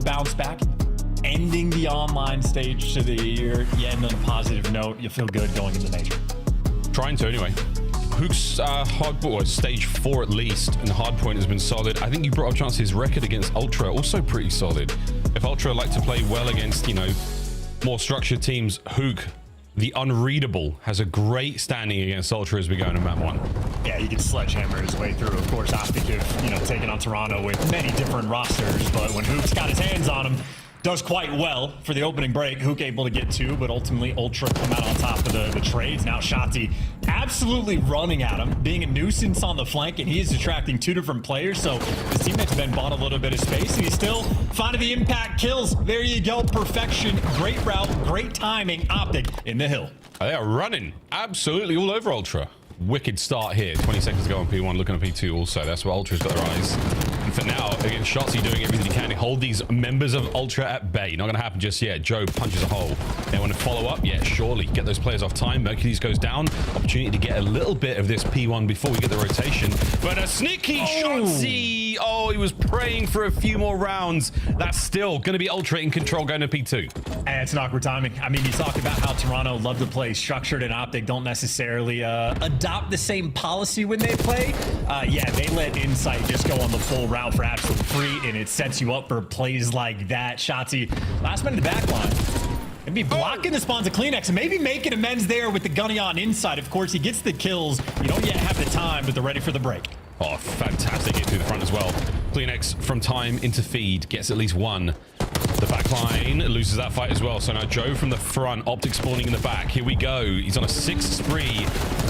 bounce back, ending the online stage to the year. You end on a positive note. You feel good going into major. Trying to anyway. Hook's hardpoint, stage 4 at least, and hardpoint has been solid. I think you brought up Chance's record against Ultra, also pretty solid. If Ultra like to play well against, you know, more structured teams, Hook, the unreadable, has a great standing against Ultra as we go into map 1. Yeah, he can sledgehammer his way through. Of course, Optic have, you know, taken on Toronto with many different rosters, but when Hook's got his hands on him, does quite well for the opening break. Hook able to get 2, but ultimately Ultra come out on top of the trades. Now Shotzi absolutely running at him, being a nuisance on the flank, and he is attracting 2 different players. So his teammates then bought a little bit of space, and he's still finding the impact kills. There you go, perfection, great route, great timing. Optic in the hill. They are running absolutely all over Ultra. Wicked start here. 20 seconds ago on P1, looking at P2 also. That's where Ultra's got their eyes. And for now, again, Shotzi doing everything he can to hold these members of Ultra at bay. Not going to happen just yet. Joe punches a hole. They want to follow up. Yeah, surely. Get those players off time. Mercules goes down. Opportunity to get a little bit of this P1 before we get the rotation. But a sneaky Shotzi. Oh, he was praying for a few more rounds. That's still going to be Ultra in control going to P2. And it's an awkward timing. I mean, you talk about how Toronto love to play structured, and Optic don't necessarily adopt the same policy when they play. Yeah, they let Insight just go on the full route for absolute free, and it sets you up for plays like that. Shotzi, last man in the back line. And be blocking the spawns of Kleenex and maybe making amends there with the gunny on inside. Of course, he gets the kills. You don't yet have the time, but they're ready for the break. Oh, fantastic hit through the front as well. Kleenex from time into feed gets at least 1. The back line loses that fight as well. So now Joe from the front, Optic spawning in the back. Here we go. He's on a 6 spree.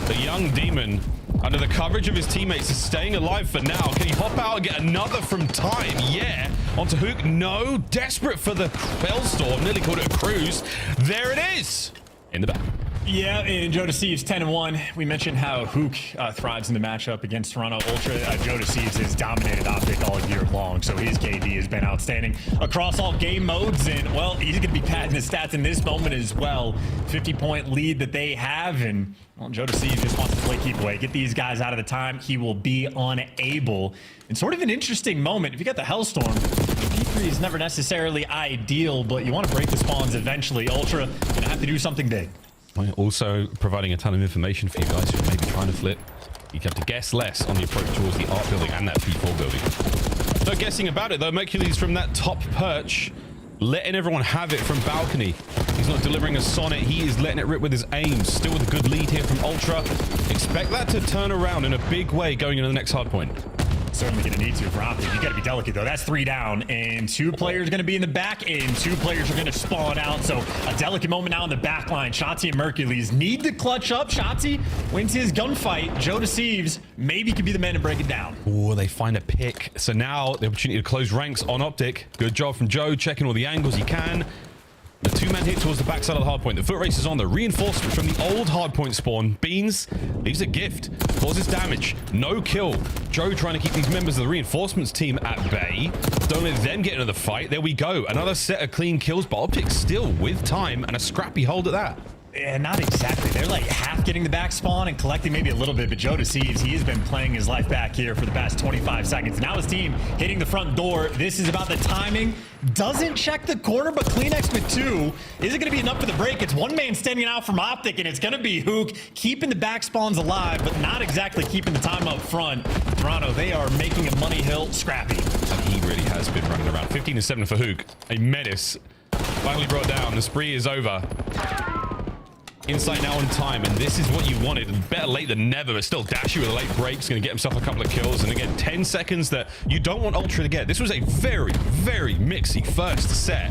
The young demon, under the coverage of his teammates, is staying alive for now. Can he hop out and get another from time? Yeah. Onto Hook. No. Desperate for the Bellstorm. Nearly called it a cruise. There it is. In the back. Yeah, and Joe Deceives 10-1. We mentioned how Hook thrives in the matchup against Toronto Ultra. Joe Deceives has dominated Optic all year long, so his KD has been outstanding across all game modes. And, well, he's going to be padding his stats in this moment as well. 50-point lead that they have, and, well, Joe Deceives just wants to play keep away. Get these guys out of the time. He will be unable. And sort of an interesting moment. If you got the Hellstorm, P3 is never necessarily ideal, but you want to break the spawns eventually. Ultra going to have to do something big. Also providing a ton of information for you guys who may be trying to flip. You have to guess less on the approach towards the art building and that P4 building. No guessing about it though. Mercules from that top perch, letting everyone have it from balcony. He's not delivering a sonnet. He is letting it rip with his aim. Still with a good lead here from Ultra. Expect that to turn around in a big way going into the next hard point. Certainly going to need to for Optic. You got to be delicate though. That's 3 down, and 2 players going to be in the back, and 2 players are going to spawn out. So a delicate moment now in the back line. Shotzi and Mercules need to clutch up. Shotzi wins his gunfight. Joe Deceives maybe could be the man to break it down. Oh, they find a pick. So now the opportunity to close ranks on Optic. Good job from Joe, checking all the angles he can. The 2-man hit towards the backside of the hardpoint. The foot race is on. The reinforcement from the old hardpoint spawn. Beans leaves a gift. Causes damage. No kill. Joe trying to keep these members of the reinforcements team at bay. Don't let them get into the fight. There we go. Another set of clean kills. But Optic still with time and a scrappy hold at that. Yeah, not exactly. They're like half getting the back spawn and collecting maybe a little bit, but Joe Deceives, he has been playing his life back here for the past 25 seconds. Now his team hitting the front door. This is about the timing. Doesn't check the corner, but Kleenex with 2. Is it going to be enough for the break? It's 1 man standing out from Optic, and it's going to be Hook keeping the back spawns alive, but not exactly keeping the time up front. Toronto, they are making a money hill scrappy. And he really has been running around. 15-7 for Hook. A menace. Finally brought down. The spree is over. Insight now on time, and this is what you wanted. Better late than never, but still Dashy with a late break is going to get himself a couple of kills. And again, 10 seconds that you don't want Ultra to get. This was a very, very mixy first set.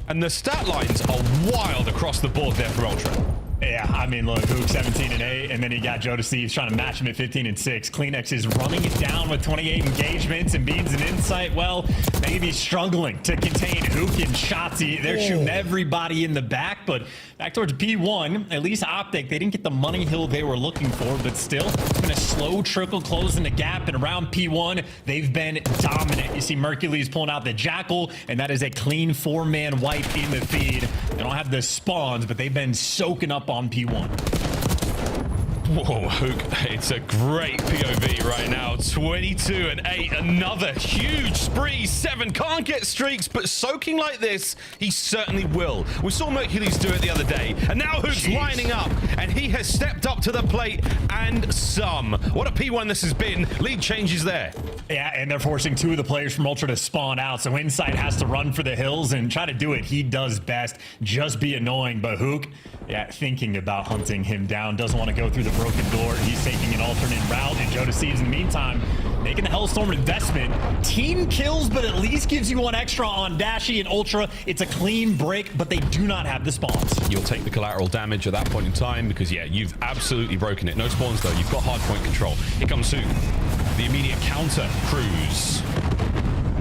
And the stat lines are wild across the board there for Ultra. Yeah, I mean, look, Hook 17-8, and then he got Joe Deceives trying to match him at 15-6. Kleenex is running it down with 28 engagements, and Beans and Insight, well, maybe struggling to contain Hook and Shotzi. They're shooting everybody in the back, but back towards P1, at least Optic, they didn't get the money hill they were looking for, but still, it's been a slow trickle closing the gap, and around P1, they've been dominant. You see Mercules pulling out the Jackal, and that is a clean 4-man wipe in the feed. They don't have the spawns, but they've been soaking up on P1. Whoa, Hook, it's a great POV right now. 22 and 8, another huge spree. 7 can't get streaks, but soaking like this, he certainly will. We saw Mercules do it the other day, and now Hook's lining up, and he has stepped up to the plate and some. What a P1 this has been. Lead changes there. Yeah, and they're forcing 2 of the players from Ultra to spawn out, so Insight has to run for the hills and try to do it he does best, just be annoying. But Hook, yeah, thinking about hunting him down, doesn't want to go through the broken door. He's taking an alternate route, and Joe Deceives in the meantime making the Hellstorm investment. Team kills, but at least gives you 1 extra on Dashy and Ultra. It's a clean break, but they do not have the spawns. You'll take the collateral damage at that point in time because, yeah, you've absolutely broken it. No spawns, though. You've got hardpoint control. Here comes Hook. The immediate counter cruise.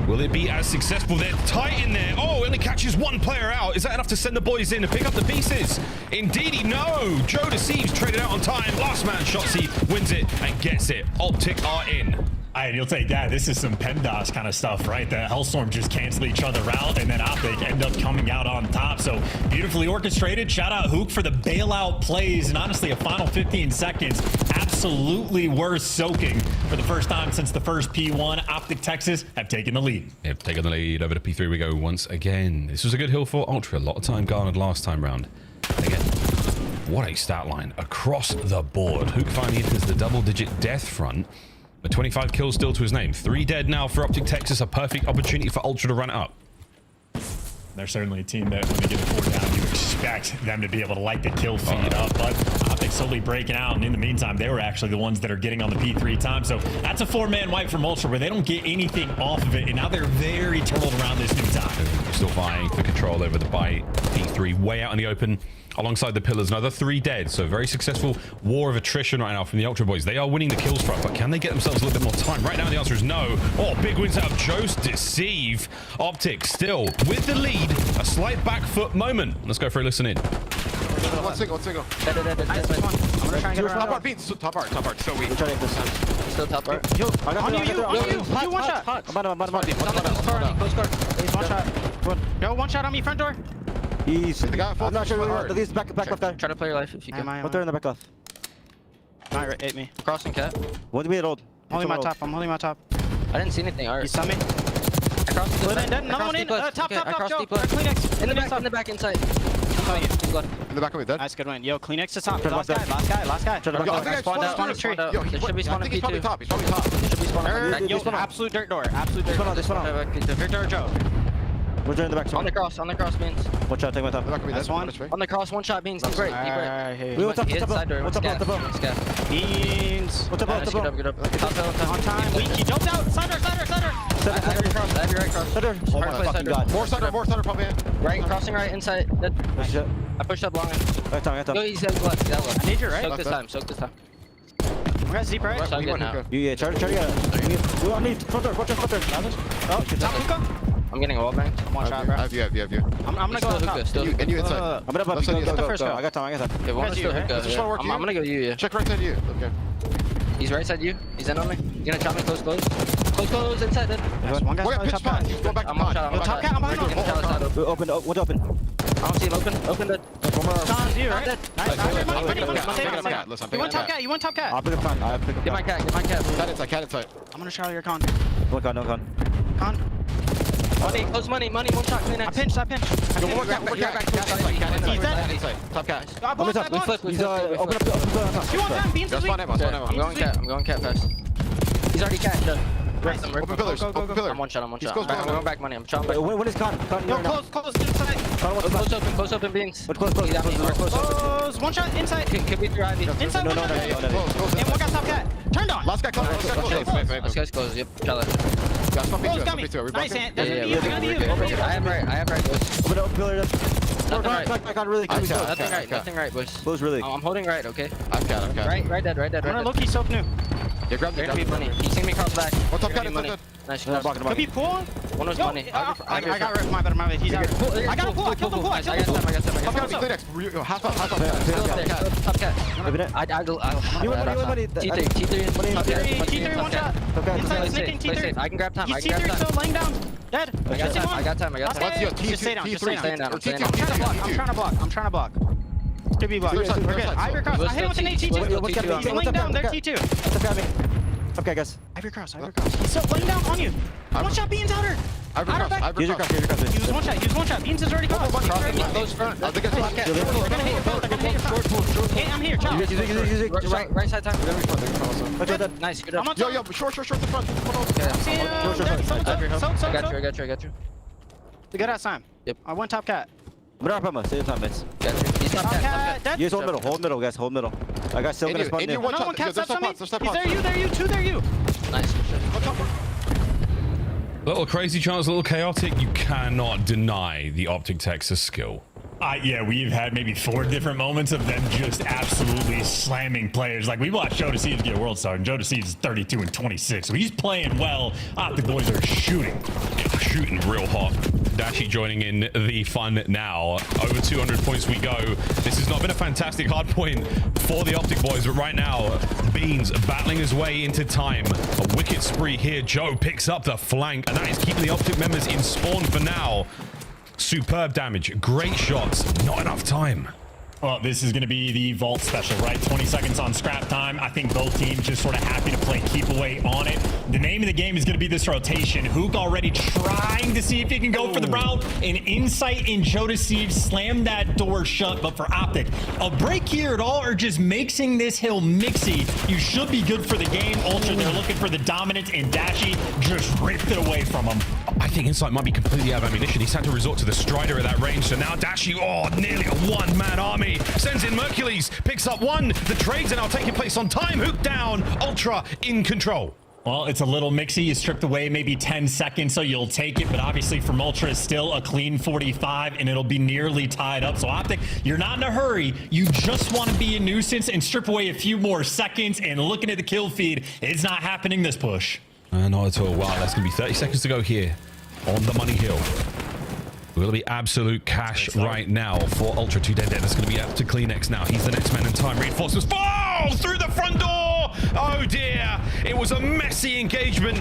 Will it be as successful? They're tight in there. Oh, only catches 1 player out. Is that enough to send the boys in to pick up the pieces? Indeedy, no. Joe Deceives traded out on time. Last man Shotzzy wins it and gets it. Optic are in. And you'll take that. This is some PEMDAS kind of stuff, right? The Hellstorm just cancel each other out, and then Optic end up coming out on top. So beautifully orchestrated. Shout out Hook for the bailout plays, and honestly, a final 15 seconds absolutely worth soaking for the first time since the first P1. Optic Texas have taken the lead. Yep, taking the lead. Over to P3 we go once again. This was a good hill for Ultra. A lot of time garnered last time round. Again, what a stat line across the board. Hook finally enters the double-digit death front. But 25 kills still to his name. 3 dead now for Optic Texas. A perfect opportunity for Ultra to run it up. They're certainly a team that when they get a 4 down, you expect them to be able to light the kill feed up. But Optic slowly breaking out, and in the meantime, they were actually the ones that are getting on the P3 time. So that's a 4-man wipe from Ultra where they don't get anything off of it, and now they're very turtled around this new time. Still vying for control over the bite. P3 way out in the open. Alongside the pillars, another 3 dead. So very successful war of attrition right now from the Ultra boys. They are winning the kills front, but can they get themselves a little bit more time? Right now the answer is no. Oh, big wins out of Joe Deceive. Optic still with the lead. A slight back foot moment. Let's go for a listen in. One single. Nice, one. I'm gonna try and get around. Top art, beats. Top art. So weak. We're trying to get this time. Still top art. Yo, You one shot. I'm bottom. Close guard. One shot. Yo, 1 shot on me, front door. He's. The guy I'm not sure where hard. he's back left guy. Try to play your life if you can. What there in the back left? Alright, hit me. Crossing cat. What do we hold? I'm holding my top. I didn't see anything. All You right. saw me? I crossed the Dead. Another one in. Top, I crossed Joe. deep left. Kleenex. In the back, inside. Oh, yeah. Deep left. In the back of me, dead. Nice, good win. Yo, Kleenex to top. Try to Last back guy. Yo, I think I Spawned out. spawned out. Spawned out. Yo, There should be I spawn think in he's probably P2. top. He's probably top. There should be spawn on Yo, P2. absolute dirt door. Absolute dirt door. This one on. Dirt door, Joe. We're in the back. On the cross, beans. Watch out, take my In the top. back of me, That's dead. one. On the cross, 1 shot, beans. Deep right. Alright, We went up, He hit side door. what's up, Beans. What's up, Nice, good up. Top hill, top On time. Weak. He jumped out. Side door. I have your cross. I have your right cross. Center. Oh Hard my play, fucking side door. god. More thunder probably in. Right, crossing right, inside. Dead. Nice shot. I pushed up long end. Right time. Yo, he's left. I need you, right? Soak this time. We're at deep right. So I'm You good went now. hookah. Yeah, try to get. We don't need front door. Watch out, front door. Oh, top hookah. I'm getting wall banked. One shot, bro. I have you. I'm gonna go Still on top. hookah, still And you inside. I'm gonna Left side, go. first go. I got time. Yeah, one Guys, is you, still right? hookah. Does this one work I'm you? gonna go you, yeah. Check right side you. Okay. He's right side you. He's in on me. He's gonna chop me close. Close, inside then. Nice. One guy's Wait, probably pitch top pad. pad. He's going back to I'm one shot. pad. Top cat, I'm behind him. Getting side open. Open. What's open? I don't see him open dead. Sean's you, right? Dead. Nice. Wait, Money. pick up Save cat. him. Listen, You want top cat? I'll pick up front. I'll pick up Get my cat. Cat inside. I'm gonna shout your con. No con. Con. Money, close money. 1 shot. Clean I X. pinched. Go more cat. Cat He's dead. inside. Top cat. We flip. He's open up. You want them? Beans Just is weak. spawn him. I'm going cat fast. He's already cat. Dead. Nice. Open pillars. Open pillar. I'm one shot. He's close I'm behind. going back money. I'm trying back. When is con? Yo, close inside. Close open beans. But close. He's at me. Close open. Close. One shot inside. Could be through Ivy. Inside. One shot. Close. And one got top cat. Turned on. Last guy close. This guy's close. Yep. Try that. Close got me. Nice, Ant. That's gonna be you. That's gonna be you. I have right, boys. Open up pillar. Nothing Back on really. Nothing right, boys. Close really. I'm holding right, okay? I've cat. Right dead. I'm gonna look, he's soap new. Yeah, grab They're gonna be the money. He's seen me cross back. One top They're cat gonna inside. be money. Nice. Could be pool. One was Yo, money. I got ripped. My bad. He's out. I got a pool. I killed the pool. I I killed the got pool. time. Top cat. Half up. Top cat. You want money? T3 one shot. Inside sneaking T3. I can grab time. He's T3 still laying down. Dead. I got time. Just stay down. T3. I'm trying to block. Could be blocked. Left side, We're good. left side. Ivory cross. I hit him with an AT2. He's laying down. They're T2. Okay, guys. Ivory cross. He's still laying down on you. One shot, Beans outer. Ivory Outer cross, back. Ivory Use your cross. cross, use your cross. He was one shot. Beans is already crossed. Close front. I think it's Top cat. They're gonna hit your front. They're gonna hit your front. Hey, I'm here. Chop. Use it. Right side time. Okay, Nice, good I'm up. on Yo, top. short, the front. Okay, See him. Sure. I got you. We got outside. Yep. I won top cat. I'm gonna armor. Save time, mates. Got you. He's top Top cat. cat. Dead. Use hold middle, guys. Hold middle. I got still gonna spawn India, there. one Another one. shot. Cat There's steps no on me. pots, there's no He's pots. there. You. Two. There. You. Nice. Little crazy chance, a little chaotic. You cannot deny the Optic Texas skill. Yeah, we've had maybe 4 different moments of them just absolutely slamming players. Like, we watched Joe Deceives get World Star, and Joe Deceives is 32 and 26, so he's playing well. Optic boys are shooting. Shooting real hot. Dashi joining in the fun now. Over 200 points we go. This has not been a fantastic hard point for the Optic boys, but right now, Beans battling his way into time. A wicked spree here. Joe picks up the flank, and that is keeping the Optic members in spawn for now. Superb damage, great shots, not enough time. Well, this is going to be the vault special, right? 20 seconds on scrap time. I think both teams just sort of happy to play keep away on it. The name of the game is going to be this rotation. Hook already trying to see if he can go for the route. An insight in Joe Deceives slammed that door shut, but for Optic, a break here at all or just mixing this hill mixy, you should be good for the game. Ultra, they're looking for the dominance, and Dashi just ripped it away from him. I think Insight might be completely out of ammunition. He's had to resort to the Strider at that range. So now Dashi, nearly a one-man army. Sends in Mercules, picks up one. The trades are now taking place on time. Hook down, Ultra in control. Well, it's a little mixy. You stripped away maybe 10 seconds, so you'll take it. But obviously from Ultra, it's still a clean 45, and it'll be nearly tied up. So Optic, you're not in a hurry. You just want to be a nuisance and strip away a few more seconds. And looking at the kill feed, it's not happening this push. Not at all. Wow, that's going to be 30 seconds to go here on the money hill. Will be absolute cash right now for Ultra 2 dead. That's going to be up to Kleenex now. He's the next man in time. Reinforcements fall through the front door. Oh dear. It was a messy engagement.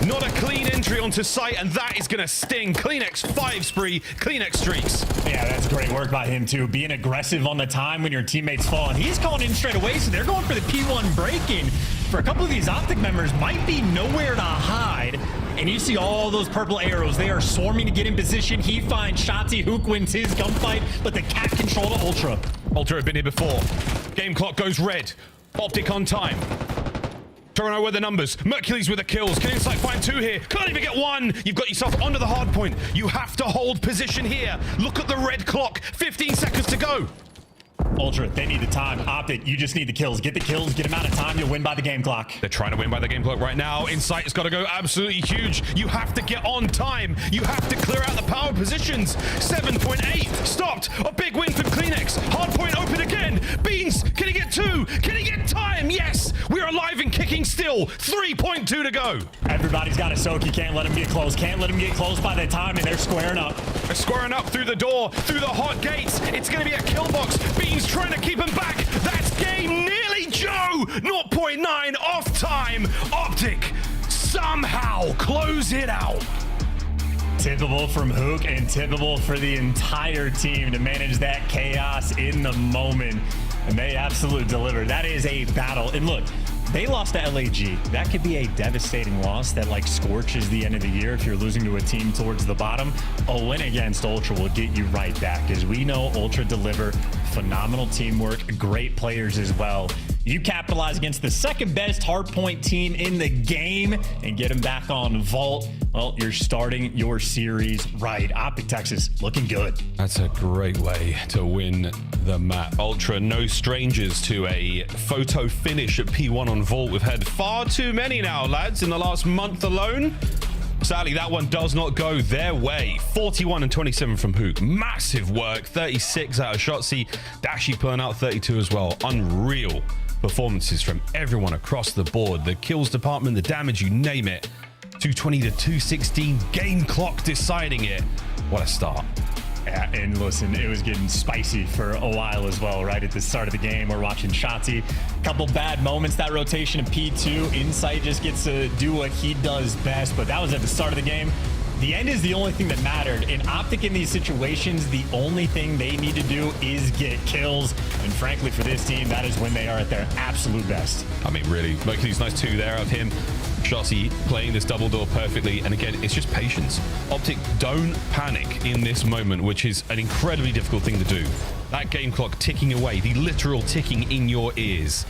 Not a clean entry onto site, and that is going to sting. Kleenex 5 spree. Kleenex streaks. Yeah, that's great work by him too. Being aggressive on the time when your teammates fall. And he's calling in straight away, so they're going for the P1 break-in. For a couple of these Optic members, might be nowhere to hide. And you see all those purple arrows. They are swarming to get in position. He finds Shotzi. Hook wins his gunfight, but the cat control to Ultra. Ultra have been here before. Game clock goes red. Optic on time. Toronto with the numbers. Mercules with the kills. Can Insight find 2 here? Can't even get 1. You've got yourself onto the hard point. You have to hold position here. Look at the red clock. 15 seconds to go. Ultra, they need the time. Optic, you just need the kills. Get the kills, get them out of time. You'll win by the game clock. They're trying to win by the game clock right now. Insight has got to go absolutely huge. You have to get on time. You have to clear out the power positions. 7.8 stopped. A big win from Kleenex. Hardpoint open again. Beans, can he get 2? Can he get time? Yes, we're alive and kicking still. 3.2 to go. Everybody's got a soak. You can't let them get close. Can't let them get close by the time, and they're squaring up. They're squaring up through the door, through the hot gates. It's going to be a kill box. Beans trying to keep him back. That's game nearly Joe. 0.9 off time. Optic somehow close it out. Typical from Hook and typical for the entire team to manage that chaos in the moment. And they absolutely delivered. That is a battle. And look, they lost to LAG. That could be a devastating loss that like scorches the end of the year if you're losing to a team towards the bottom. A win against Ultra will get you right back, as we know Ultra deliver phenomenal teamwork, great players as well. You capitalize against the second best hardpoint team in the game and get them back on Vault. Well, you're starting your series right. Optic Texas looking good. That's a great way to win the map. Ultra, no strangers to a photo finish at P1 on Vault. We've had far too many now, lads, in the last month alone. Sadly, that one does not go their way. 41 and 27 from Hook. Massive work. 36 out of Shotzi. Dashi pulling out 32 as well. Unreal performances from everyone across the board. The kills department, the damage, you name it. 220 to 216. Game clock deciding it. What a start. Yeah, and listen, it was getting spicy for a while as well, right? At the start of the game, we're watching Shotzi. Couple bad moments, that rotation of P2. Insight just gets to do what he does best, but that was at the start of the game. The end is the only thing that mattered. In Optic in these situations, the only thing they need to do is get kills. And frankly, for this team, that is when they are at their absolute best. I mean, really, Mercury's nice 2 there of him. Shotzi playing this double door perfectly. And again, it's just patience. Optic, don't panic in this moment, which is an incredibly difficult thing to do. That game clock ticking away, the literal ticking in your ears.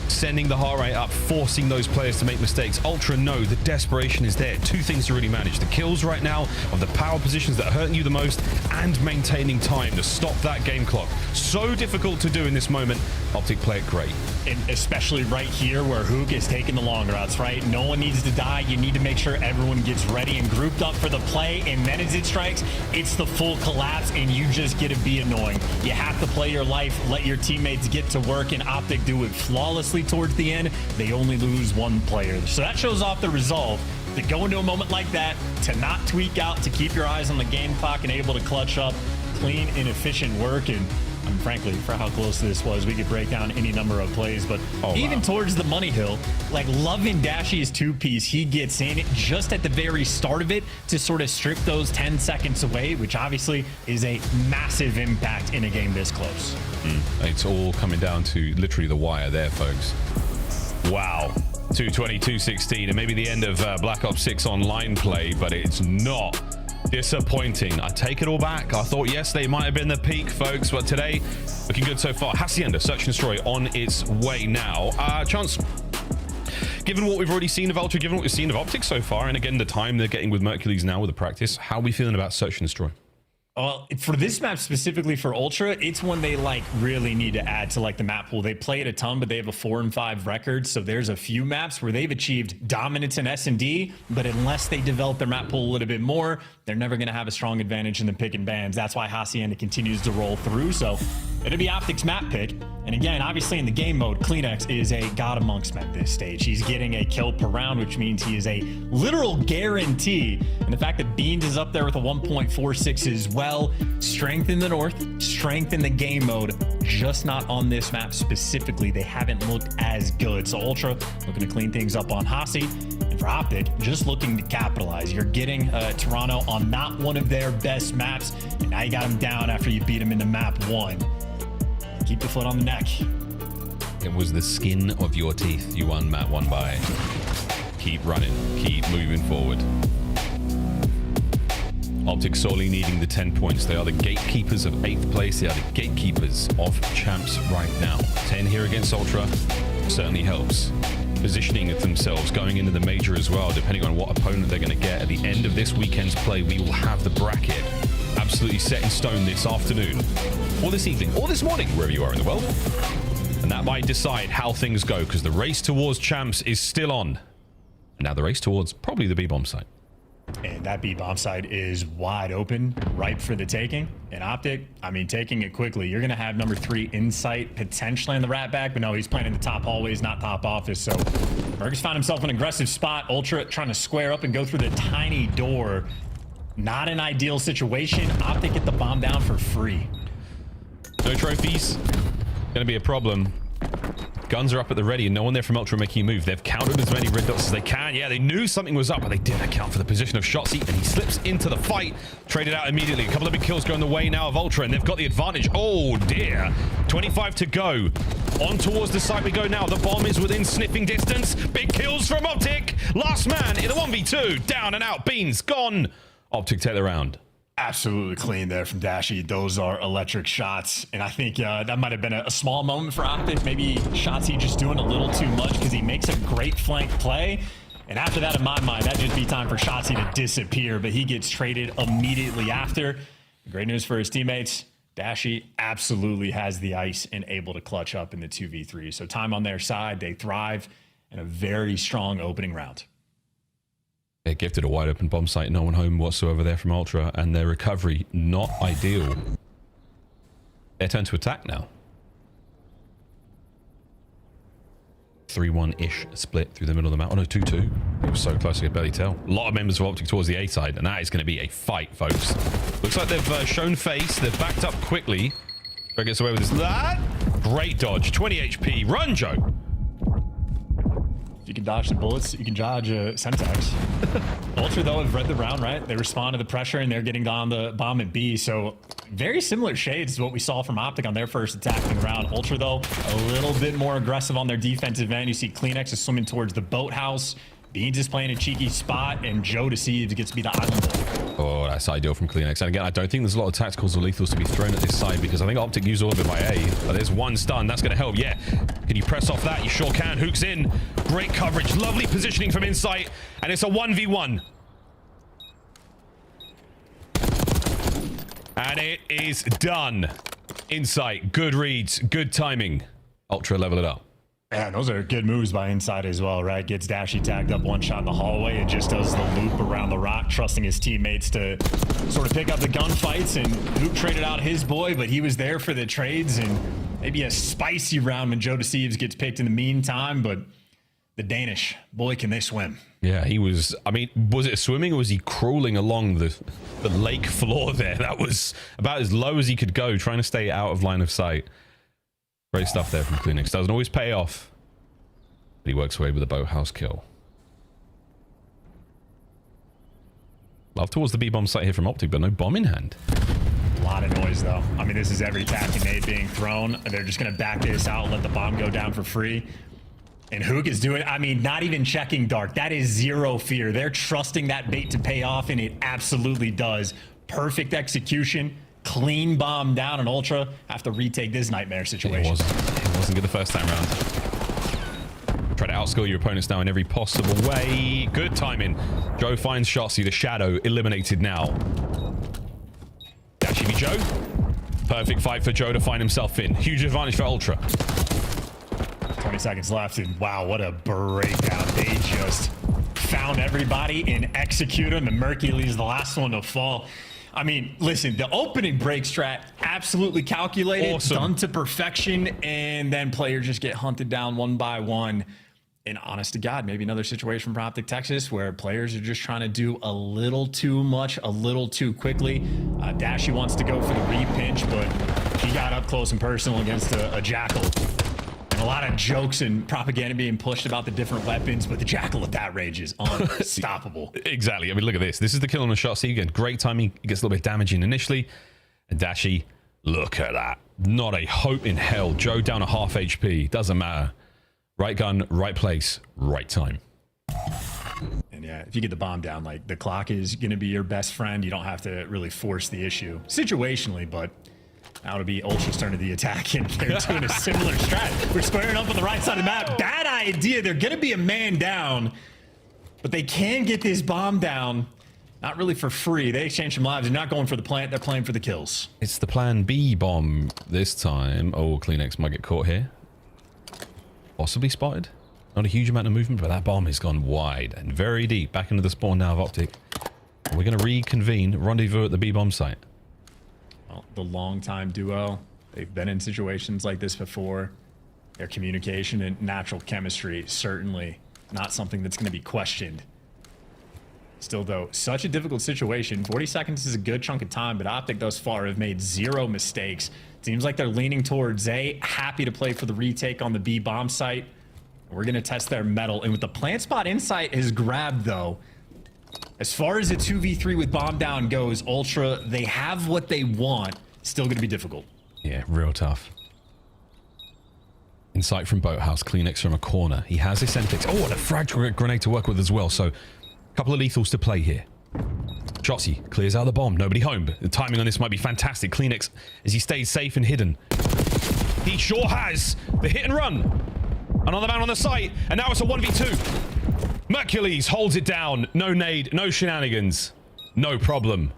Sending the heart rate up, forcing those players to make mistakes. Ultra know the desperation is there. 2 things to really manage. The kills right now of the power positions that are hurting you the most and maintaining time to stop that game clock. So difficult to do in this moment. Optic play it great. And especially right here where Hook is taking the long routes, right? No one needs to die. You need to make sure everyone gets ready and grouped up for the play. And then as it strikes, it's the full collapse and you just get to be annoying. You have to play your life, let your teammates get to work, and Optic do it flawlessly towards the end. They only lose 1 player. So that shows off the resolve to go into a moment like that, to not tweak out, to keep your eyes on the game clock and able to clutch up clean and efficient work. And frankly, for how close this was, we could break down any number of plays, but even towards the money hill, like loving Dashy's 2-piece, he gets in just at the very start of it to sort of strip those 10 seconds away, which obviously is a massive impact in a game this close. It's all coming down to literally the wire there, folks. Wow. 220, 216, and maybe the end of Black Ops 6 online play, but it's not. Disappointing. I take it all back. I thought yesterday might have been the peak, folks, but today looking good so far. Hacienda, Search and Destroy on its way now. Chance, given what we've already seen of Ultra, given what we've seen of Optic so far, and again the time they're getting with Mercules now with the practice, how are we feeling about Search and Destroy? Well, for this map specifically for Ultra, it's one they like really need to add to like the map pool. They play it a ton, but they have a 4 and 5 record. So there's a few maps where they've achieved dominance in S&D, but unless they develop their map pool a little bit more, they're never going to have a strong advantage in the pick and bans. That's why Hacienda continues to roll through. So it'll be Optic's map pick. And again, obviously in the game mode, Kleenex is a god amongst men at this stage. He's getting a kill per round, which means he is a literal guarantee. And the fact that Beans is up there with a 1.46 as well. Strength in the north, strength in the game mode, just not on this map specifically. They haven't looked as good. So Ultra looking to clean things up on Hasi. And for Optic, just looking to capitalize. You're getting Toronto on not one of their best maps. And now you got him down after you beat him in the map 1. Keep the foot on the neck. It was the skin of your teeth you won map 1 by. Keep running, keep moving forward. Optic sorely needing the 10 points. They are the gatekeepers of 8th place. They are the gatekeepers of champs right now. 10 here against Ultra certainly helps. Positioning of themselves going into the major as well, depending on what opponent they're going to get. At the end of this weekend's play, we will have the bracket absolutely set in stone this afternoon, or this evening, or this morning, wherever you are in the world. And that might decide how things go, because the race towards champs is still on. And now the race towards probably the B-bomb site. And that B-bomb side is wide open, ripe for the taking. And Optic, I mean, taking it quickly. You're going to have number 3 Insight potentially in the rat bag, but no, he's playing in the top hallways, not top office. So Mercus found himself an aggressive spot. Ultra trying to square up and go through the tiny door. Not an ideal situation. Optic get the bomb down for free. No trophies. Going to be a problem. Guns are up at the ready and no one there from Ultra making a move. They've counted as many red dots as they can. Yeah, they knew something was up, but they didn't account for the position of Shotzi, and he slips into the fight. Traded out immediately. A couple of big kills going the way now of Ultra, and they've got the advantage. Oh, dear. 25 to go. On towards the site we go now. The bomb is within sniffing distance. Big kills from Optic. Last man in the 1v2. Down and out. Beans gone. Optic take the round. Absolutely clean there from Dashy. Those are electric shots. And I think that might have been a small moment for Optic. Maybe Shotzi just doing a little too much because he makes a great flank play. And after that, in my mind, that'd just be time for Shotzi to disappear. But he gets traded immediately after. Great news for his teammates. Dashy absolutely has the ice and able to clutch up in the 2v3. So time on their side. They thrive in a very strong opening round. They're gifted a wide open bomb site, no one home whatsoever there from Ultra, and their recovery not ideal. Their turn to attack now. 3-1-ish split through the middle of the map. Oh no, 2-2. It was so close I could barely tell. A lot of members of Optic towards the A side, and that is going to be a fight, folks. Looks like they've shown face. They've backed up quickly. Joe gets away with this. That great dodge. 20 HP. Run, Joe. If you can dodge the bullets, you can dodge Semtex. Ultra, though, have read the round, right? They respond to the pressure, and they're getting on the bomb at B. So very similar shades to what we saw from Optic on their first attack in the round. Ultra, though, a little bit more aggressive on their defensive end. You see Kleenex is swimming towards the boathouse. Beans is playing a cheeky spot, and Joe Deceives gets to be the island boy. Oh, that's ideal from Kleenex. And again, I don't think there's a lot of tacticals or lethals to be thrown at this side because I think Optic used all of it by A. But there's one stun. That's going to help. Yeah. Can you press off that? You sure can. Hook's in. Great coverage. Lovely positioning from Insight. And it's a 1v1. And it is done. Insight. Good reads. Good timing. Ultra level it up. Yeah, those are good moves by Inside as well, right? Gets Dashy tagged up one shot in the hallway and just does the loop around the rock, trusting his teammates to sort of pick up the gunfights. And Luke traded out his boy, but he was there for the trades and maybe a spicy round when Joe Deceives gets picked in the meantime. But the Danish, boy, can they swim. Yeah, he was, I mean, was it swimming or was he crawling along the lake floor there? That was about as low as he could go, trying to stay out of line of sight. Great stuff there from Kleenex. Doesn't always pay off, but he works away with a boathouse kill. Love towards the B-bomb site here from Optic, but no bomb in hand. A lot of noise, though. I mean, this is every tacky nade being thrown. They're just going to back this out and let the bomb go down for free. And Hook is doing, I mean, not even checking dark. That is zero fear. They're trusting that bait to pay off, and it absolutely does. Perfect execution. Clean bomb down, and Ultra have to retake this nightmare situation. It wasn't good the first time round. Try to outscore your opponents now in every possible way. Good timing. Joe finds Shotzi, the shadow, eliminated now. That should be Joe. Perfect fight for Joe to find himself in. Huge advantage for Ultra. 20 seconds left, and wow, what a breakout. They just found everybody and executed him, and Mercury's the last one to fall. I mean, listen, the opening break strat, absolutely calculated, awesome. Done to perfection, and then players just get hunted down one by one. And honest to God, maybe another situation for Optic Texas where players are just trying to do a little too much, a little too quickly. Dashy wants to go for the re-pinch, but he got up close and personal against a Jackal. A lot of jokes and propaganda being pushed about the different weapons, but the Jackal at that range is unstoppable. Exactly. I mean, look at this. This is the kill on a shot. See, again, great timing. It gets a little bit damaging initially. And Dashy, look at that. Not a hope in hell. Joe down a half HP. Doesn't matter. Right gun, right place, right time. And yeah, if you get the bomb down, like the clock is going to be your best friend. You don't have to really force the issue situationally, but now it'll be Ultra's turn to the attack, and they're doing a similar strat. We're squaring up on the right side of the map. Bad idea. They're going to be a man down, but they can get this bomb down. Not really for free. They exchange some lives. They're not going for the plant. They're playing for the kills. It's the plan B bomb this time. Oh, Kleenex might get caught here. Possibly spotted. Not a huge amount of movement, but that bomb has gone wide and very deep. Back into the spawn now of Optic. We're going to reconvene. Rendezvous at the B bomb site. Well, the longtime duo, they've been in situations like this before. Their communication and natural chemistry, certainly not something that's going to be questioned. Still, though, such a difficult situation. 40 seconds is a good chunk of time, but Optic thus far have made zero mistakes. Seems like they're leaning towards A, happy to play for the retake on the B bomb site. We're going to test their metal. And with the plant spot Insight is grabbed, though, as far as a 2v3 with bomb down goes, Ultra, they have what they want. Still going to be difficult. Yeah, real tough. Insight from Boathouse, Kleenex from a corner. He has his Semtex. Oh, and a frag grenade to work with as well. So, a couple of lethals to play here. Shotzi clears out the bomb. Nobody home. The timing on this might be fantastic. Kleenex, as he stays safe and hidden. He sure has the hit and run. Another man on the site, and now it's a 1v2. Mercules holds it down. No nade, no shenanigans. No problem.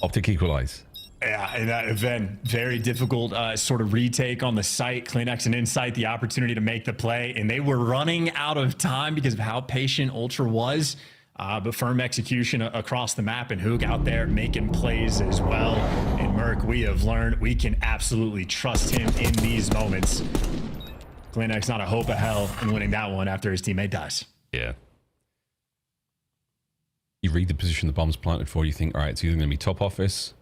Optic equalize. Yeah, in that event, very difficult sort of retake on the site. Kleenex and Insight, the opportunity to make the play, and they were running out of time because of how patient Ultra was. But firm execution across the map, and Hoog out there making plays as well. And Merc, we have learned we can absolutely trust him in these moments. Kleenex not a hope of hell in winning that one after his teammate dies. Yeah. You read the position the bomb's planted for, you think, all right, it's either going to be top office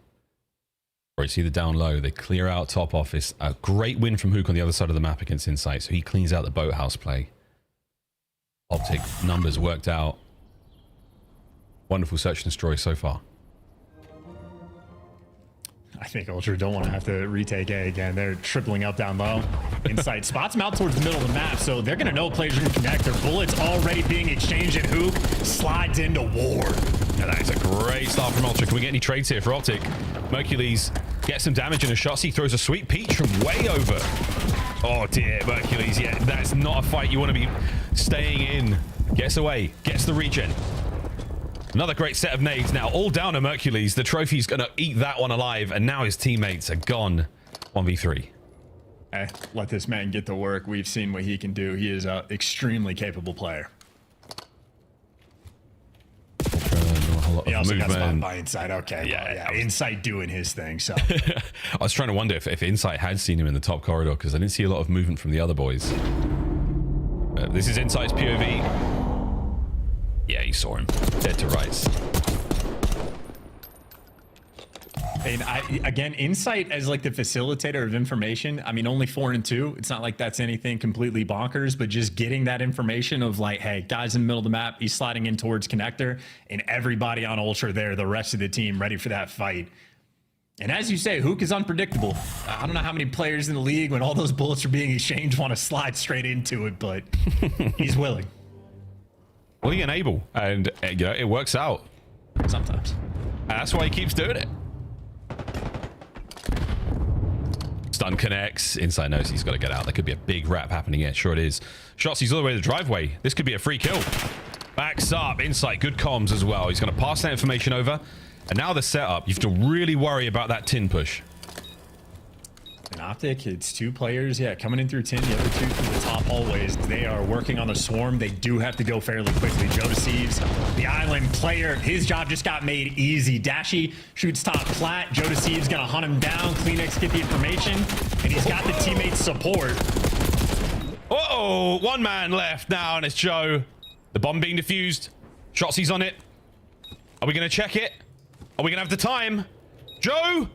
or it's either down low. They clear out top office. A great win from Hook on the other side of the map against Insight, so he cleans out the boathouse play. Optic numbers worked out. Wonderful search and destroy so far. I think Ultra don't want to have to retake A again. They're tripling up down low. Insight spots them out towards the middle of the map, so they're going to know players are going to connect. Their bullets already being exchanged, and Hook slides into war. Now that is a great start from Ultra. Can we get any trades here for Optic? Mercules gets some damage in a shot. He throws a sweet peach from way over. Oh dear, Mercules. Yeah, that's not a fight you want to be staying in. Gets away, gets the regen. Another great set of nades now, all down to Mercules. The trophy's gonna eat that one alive, and now his teammates are gone. 1v3. Let this man get to work. We've seen what he can do. He is an extremely capable player. He also got spotted by Insight. Okay, yeah, Insight doing his thing. So I was trying to wonder if Insight had seen him in the top corridor, because I didn't see a lot of movement from the other boys. This is Insight's POV. Yeah, he saw him. Dead to rights. And again, Insight as like the facilitator of information. I mean, only 4 and 2. It's not like that's anything completely bonkers, but just getting that information of like, hey, guys in the middle of the map, he's sliding in towards connector, and everybody on Ultra there, the rest of the team ready for that fight. And as you say, Hook is unpredictable. I don't know how many players in the league, when all those bullets are being exchanged, want to slide straight into it, but he's willing. Willing and able, and you know, it works out sometimes. And that's why he keeps doing it. Stun connects. Insight knows he's got to get out. There could be a big wrap happening here. Sure it is. Shots, all the way to the driveway. This could be a free kill. Backs up. Insight, good comms as well. He's going to pass that information over. And now the setup. You have to really worry about that tin push. An Optic, it's 2 players, yeah, coming in through tin, the other 2 through the top hallways. They are working on the swarm. They do have to go fairly quickly. Joe Deceives, the island player, his job just got made easy. Dashy shoots top flat. Joe Deceives gonna hunt him down. Kleenex get the information, and he's got the teammates support. Uh-oh, 1 man left now, and it's Joe. The bomb being defused. Shotsy's on it. Are we gonna check it? Are we gonna have the time? Joe?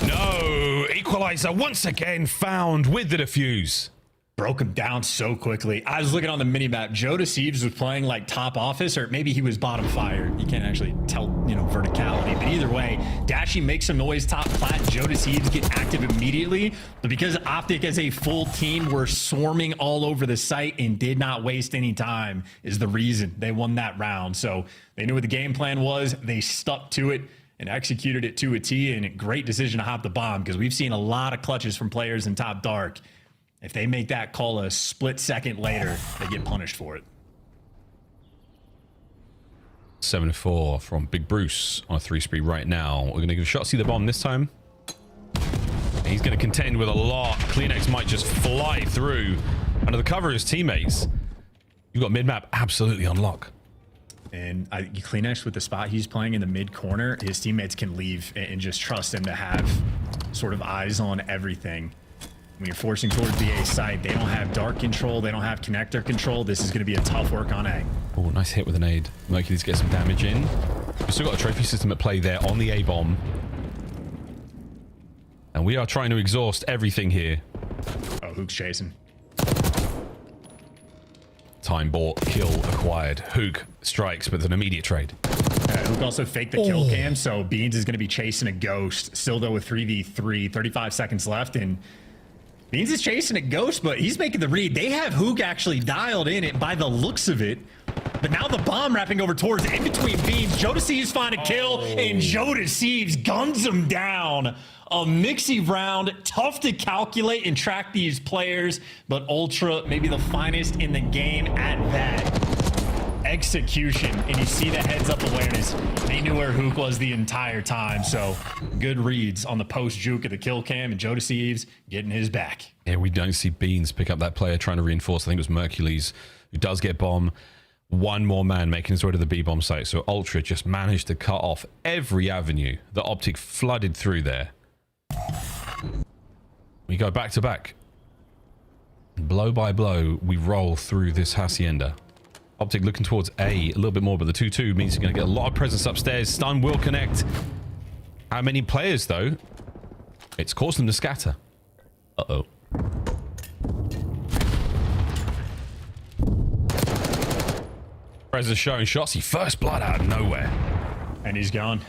No, equalizer once again found with the defuse. Broke him down so quickly. I was looking on the minimap. Joe Deceives was playing like top office, or maybe he was bottom fire. You can't actually tell, you know, verticality. But either way, Dashy makes some noise top flat. Joe Deceives get active immediately. But because Optic as a full team were swarming all over the site and did not waste any time is the reason they won that round. So they knew what the game plan was. They stuck to it and executed it to a T, and a great decision to hop the bomb, because we've seen a lot of clutches from players in top dark. If they make that call a split second later, they get punished for it. 7-4 from Big Bruce on a 3 spree right now. We're going to give Shotsy the bomb this time. He's going to contend with a lot. Kleenex might just fly through under the cover of his teammates. You've got mid-map absolutely on lock. And Kleenex with the spot he's playing in the mid corner, his teammates can leave and just trust him to have sort of eyes on everything. When you're forcing towards the A side, they don't have dark control, they don't have connector control. This is going to be a tough work on A. Oh, nice hit with an nade. Mercury's get some damage in. We've still got a trophy system at play there on the A bomb. And we are trying to exhaust everything here. Oh, Hook's chasing. Time bought, kill acquired. Hook strikes with an immediate trade. Hook also faked the kill cam, so Beans is going to be chasing a ghost. Still though with 3v3, 35 seconds left, and Beans is chasing a ghost, but he's making the read. They have Hook actually dialed in it by the looks of it. But now the bomb wrapping over towards in between Beans. Joe Deceives find a kill, and Joe Deceives guns him down. A mixy round, tough to calculate and track these players, but Ultra maybe the finest in the game at that. Execution, and you see the heads up awareness. They knew where Hook was the entire time, so good reads on the post juke of the kill cam, and Joe Deceives getting his back. Yeah, we don't see Beans pick up that player trying to reinforce. I think it was Mercules who does get bomb. 1 more man making his way to the B bomb site, so Ultra just managed to cut off every avenue. The Optic flooded through there. We go back to back. Blow by blow, we roll through this hacienda. Optic looking towards A a little bit more, but the 2-2 means you're going to get a lot of presence upstairs. Stun will connect. How many players, though? It's caused them to scatter. Uh-oh. Prez showing shots. He first blood out of nowhere. And he's gone.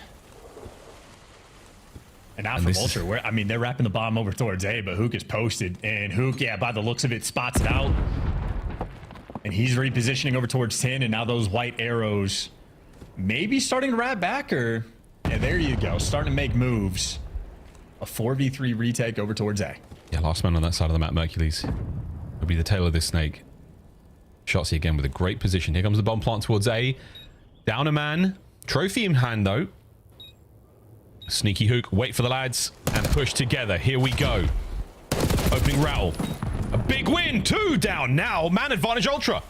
And now from Ultra, I mean, they're wrapping the bomb over towards A, but Hook is posted. And Hook, yeah, by the looks of it, spots it out. And he's repositioning over towards 10. And now those white arrows maybe starting to wrap back, or... Yeah, there you go. Starting to make moves. A 4v3 retake over towards A. Yeah, last man on that side of the map, Mercules. Will be the tail of this snake. Shotsy again with a great position. Here comes the bomb plant towards A. Down a man. Trophy in hand, though. Sneaky Hook. Wait for the lads. And push together. Here we go. Opening rattle. A big win. 2 down now. Man advantage Ultra.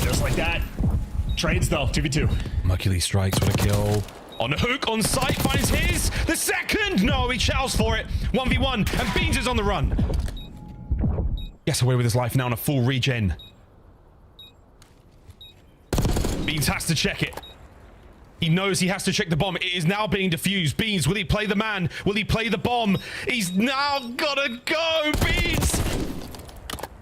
Just like that. Trades, though. 2v2. Mercules strikes. What a kill. On a Hook, on sight, finds his. The second. No, he chows for it. 1v1. And Beans is on the run. Gets away with his life now on a full regen. Beans has to check it. He knows he has to check the bomb. It is now being defused. Beans, will he play the man? Will he play the bomb? He's now gotta go, Beans!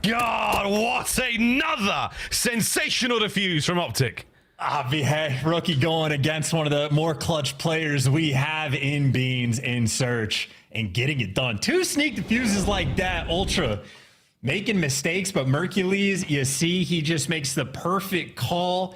God, what another sensational defuse from Optic. Hey, rookie going against one of the more clutch players we have in Beans in Search and getting it done. 2 sneak defuses like that. Ultra making mistakes, but Mercules, you see, he just makes the perfect call.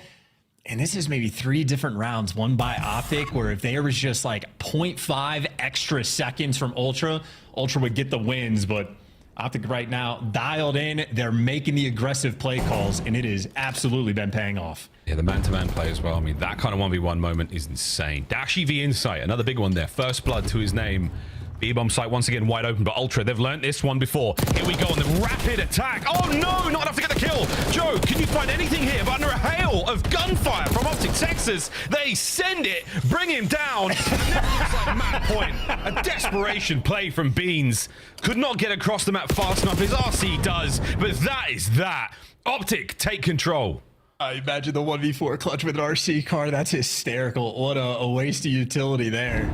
And this is maybe 3 different rounds, one by Optic, where if there was just like 0.5 extra seconds from Ultra, Ultra would get the wins. But Optic right now dialed in. They're making the aggressive play calls, and it has absolutely been paying off. Yeah, the man-to-man play as well. I mean, that kind of 1v1 moment is insane. Dashy v Insight, another big one there. First blood to his name. B-bomb site once again wide open, but Ultra, they've learned this one before. Here we go on the rapid attack. Oh no, not enough to get the kill. Joe, can you find anything here? But under a hail of gunfire from Optic Texas, they send it, bring him down. And then it's like midpoint. A desperation play from Beans. Could not get across the map fast enough. His RC does, but that is that. Optic take control. I imagine the 1v4 clutch with an RC car. That's hysterical. What a waste of utility there.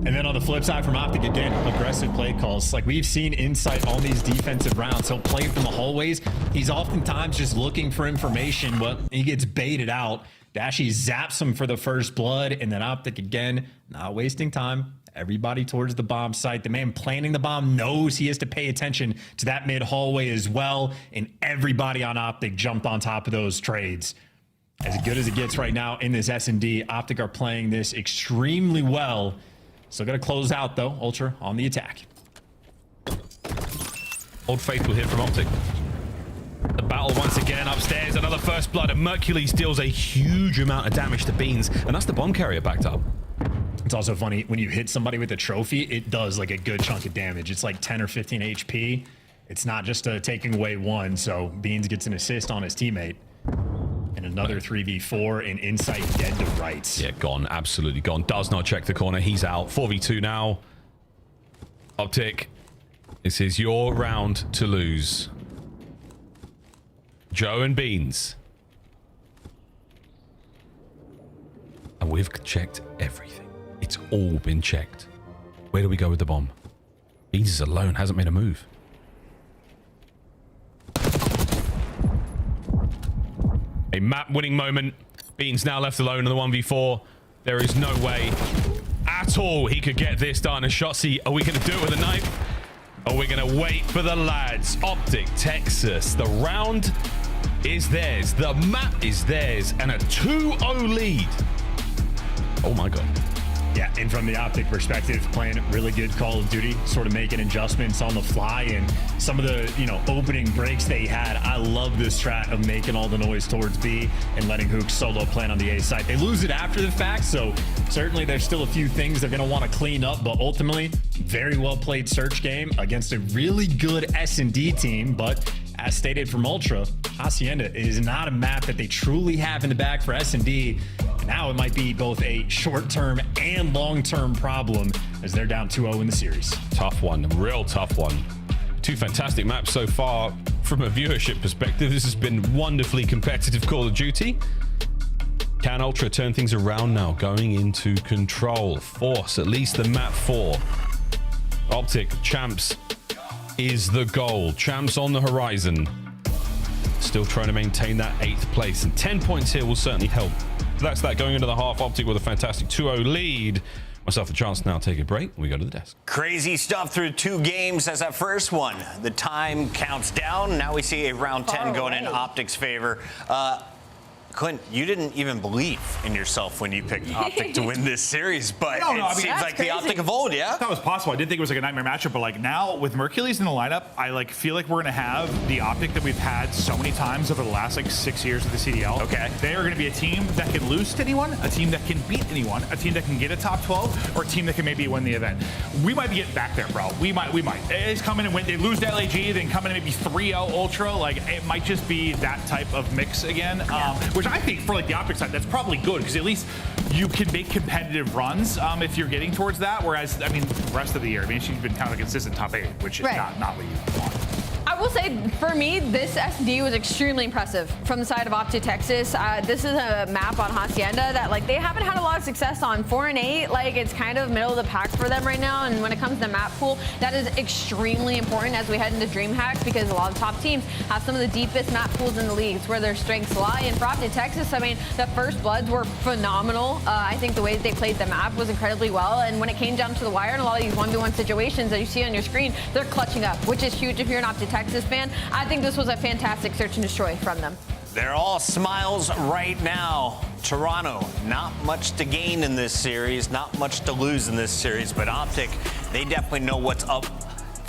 And then on the flip side from Optic, again, aggressive play calls. Like we've seen Insight on these defensive rounds. He'll play from the hallways. He's oftentimes just looking for information, but he gets baited out. Dashy zaps him for the first blood, and then Optic again, not wasting time. Everybody towards the bomb site. The man planting the bomb knows he has to pay attention to that mid hallway as well, and everybody on Optic jumped on top of those trades. As good as it gets right now in this S&D, Optic are playing this extremely well. Still got to close out, though. Ultra on the attack. Old Faithful here from Optic. The battle once again upstairs. Another first blood, and Mercules deals a huge amount of damage to Beans, and that's the bomb carrier backed up. It's also funny, when you hit somebody with a trophy, it does like a good chunk of damage. It's like 10 or 15 HP. It's not just taking away 1, so Beans gets an assist on his teammate. And another 3v4 and Insight dead to rights. Yeah, gone. Absolutely gone. Does not check the corner. He's out. 4v2 now. Optic, this is your round to lose. Joe and Beans. And we've checked everything. It's all been checked. Where do we go with the bomb? Beans is alone. Hasn't made a move. A map-winning moment. Beans now left alone in the 1v4. There is no way at all he could get this done. And Shotsy, are we going to do it with a knife? Or are we going to wait for the lads? Optic, Texas. The round is theirs. The map is theirs. And a 2-0 lead. Oh, my God. Yeah, and from the Optic perspective, playing really good Call of Duty, sort of making adjustments on the fly, and some of the, opening breaks they had. I love this strat of making all the noise towards B and letting Hook solo plan on the A side. They lose it after the fact, so certainly there's still a few things they're going to want to clean up, but ultimately, very well played search game against a really good S&D team, but as stated from Ultra, Hacienda is not a map that they truly have in the bag for S&D. Now it might be both a short-term and long-term problem as they're down 2-0 in the series. Tough one, real tough one. 2 fantastic maps so far. From a viewership perspective, this has been wonderfully competitive Call of Duty. Can Ultra turn things around now, going into control? Force at least the map 4. Optic, champs is the goal. Champs on the horizon. still trying to maintain that 8th place, and 10 points here will certainly help. So that's that going into the half. Optic with a fantastic 2-0 lead. Myself the chance to now take a break. We go to the desk. Crazy stuff through 2 games as that first one. The time counts down. Now we see a round 10 going in Optic's favor. Clint, you didn't even believe in yourself when you picked Optic to win this series, but it seems like the Optic of old, yeah? I thought it was possible. I did think it was like a nightmare matchup, but like now with Mercules in the lineup, I feel like we're gonna have the Optic that we've had so many times over the last 6 years of the CDL. Okay. They are gonna be a team that can lose to anyone, a team that can beat anyone, a team that can get a top 12, or a team that can maybe win the event. We might be getting back there, bro. We might. They just come in and win. They lose to LAG, then come in and maybe 3-0 Ultra. Like it might just be that type of mix again, which I think for like the Optic side, that's probably good because at least you can make competitive runs if you're getting towards that. Whereas, I mean, the rest of the year, I mean, she's been kind of a consistent top 8, which is not what you want. I will say, for me, this SD was extremely impressive from the side of Optic Texas. This is a map on Hacienda that, they haven't had a lot of success on. 4 and 8, it's kind of middle of the pack for them right now. And when it comes to map pool, that is extremely important as we head into DreamHack because a lot of top teams have some of the deepest map pools in the league. It's where their strengths lie. And for Optic Texas, I mean, the first Bloods were phenomenal. I think the way that they played the map was incredibly well. And when it came down to the wire and a lot of these 1v1 situations that you see on your screen, they're clutching up, which is huge if you're an Optic Texas fan. I think this was a fantastic search and destroy from them. They're all smiles right now. Toronto, not much to gain in this series, not much to lose in this series, but Optic, they definitely know what's up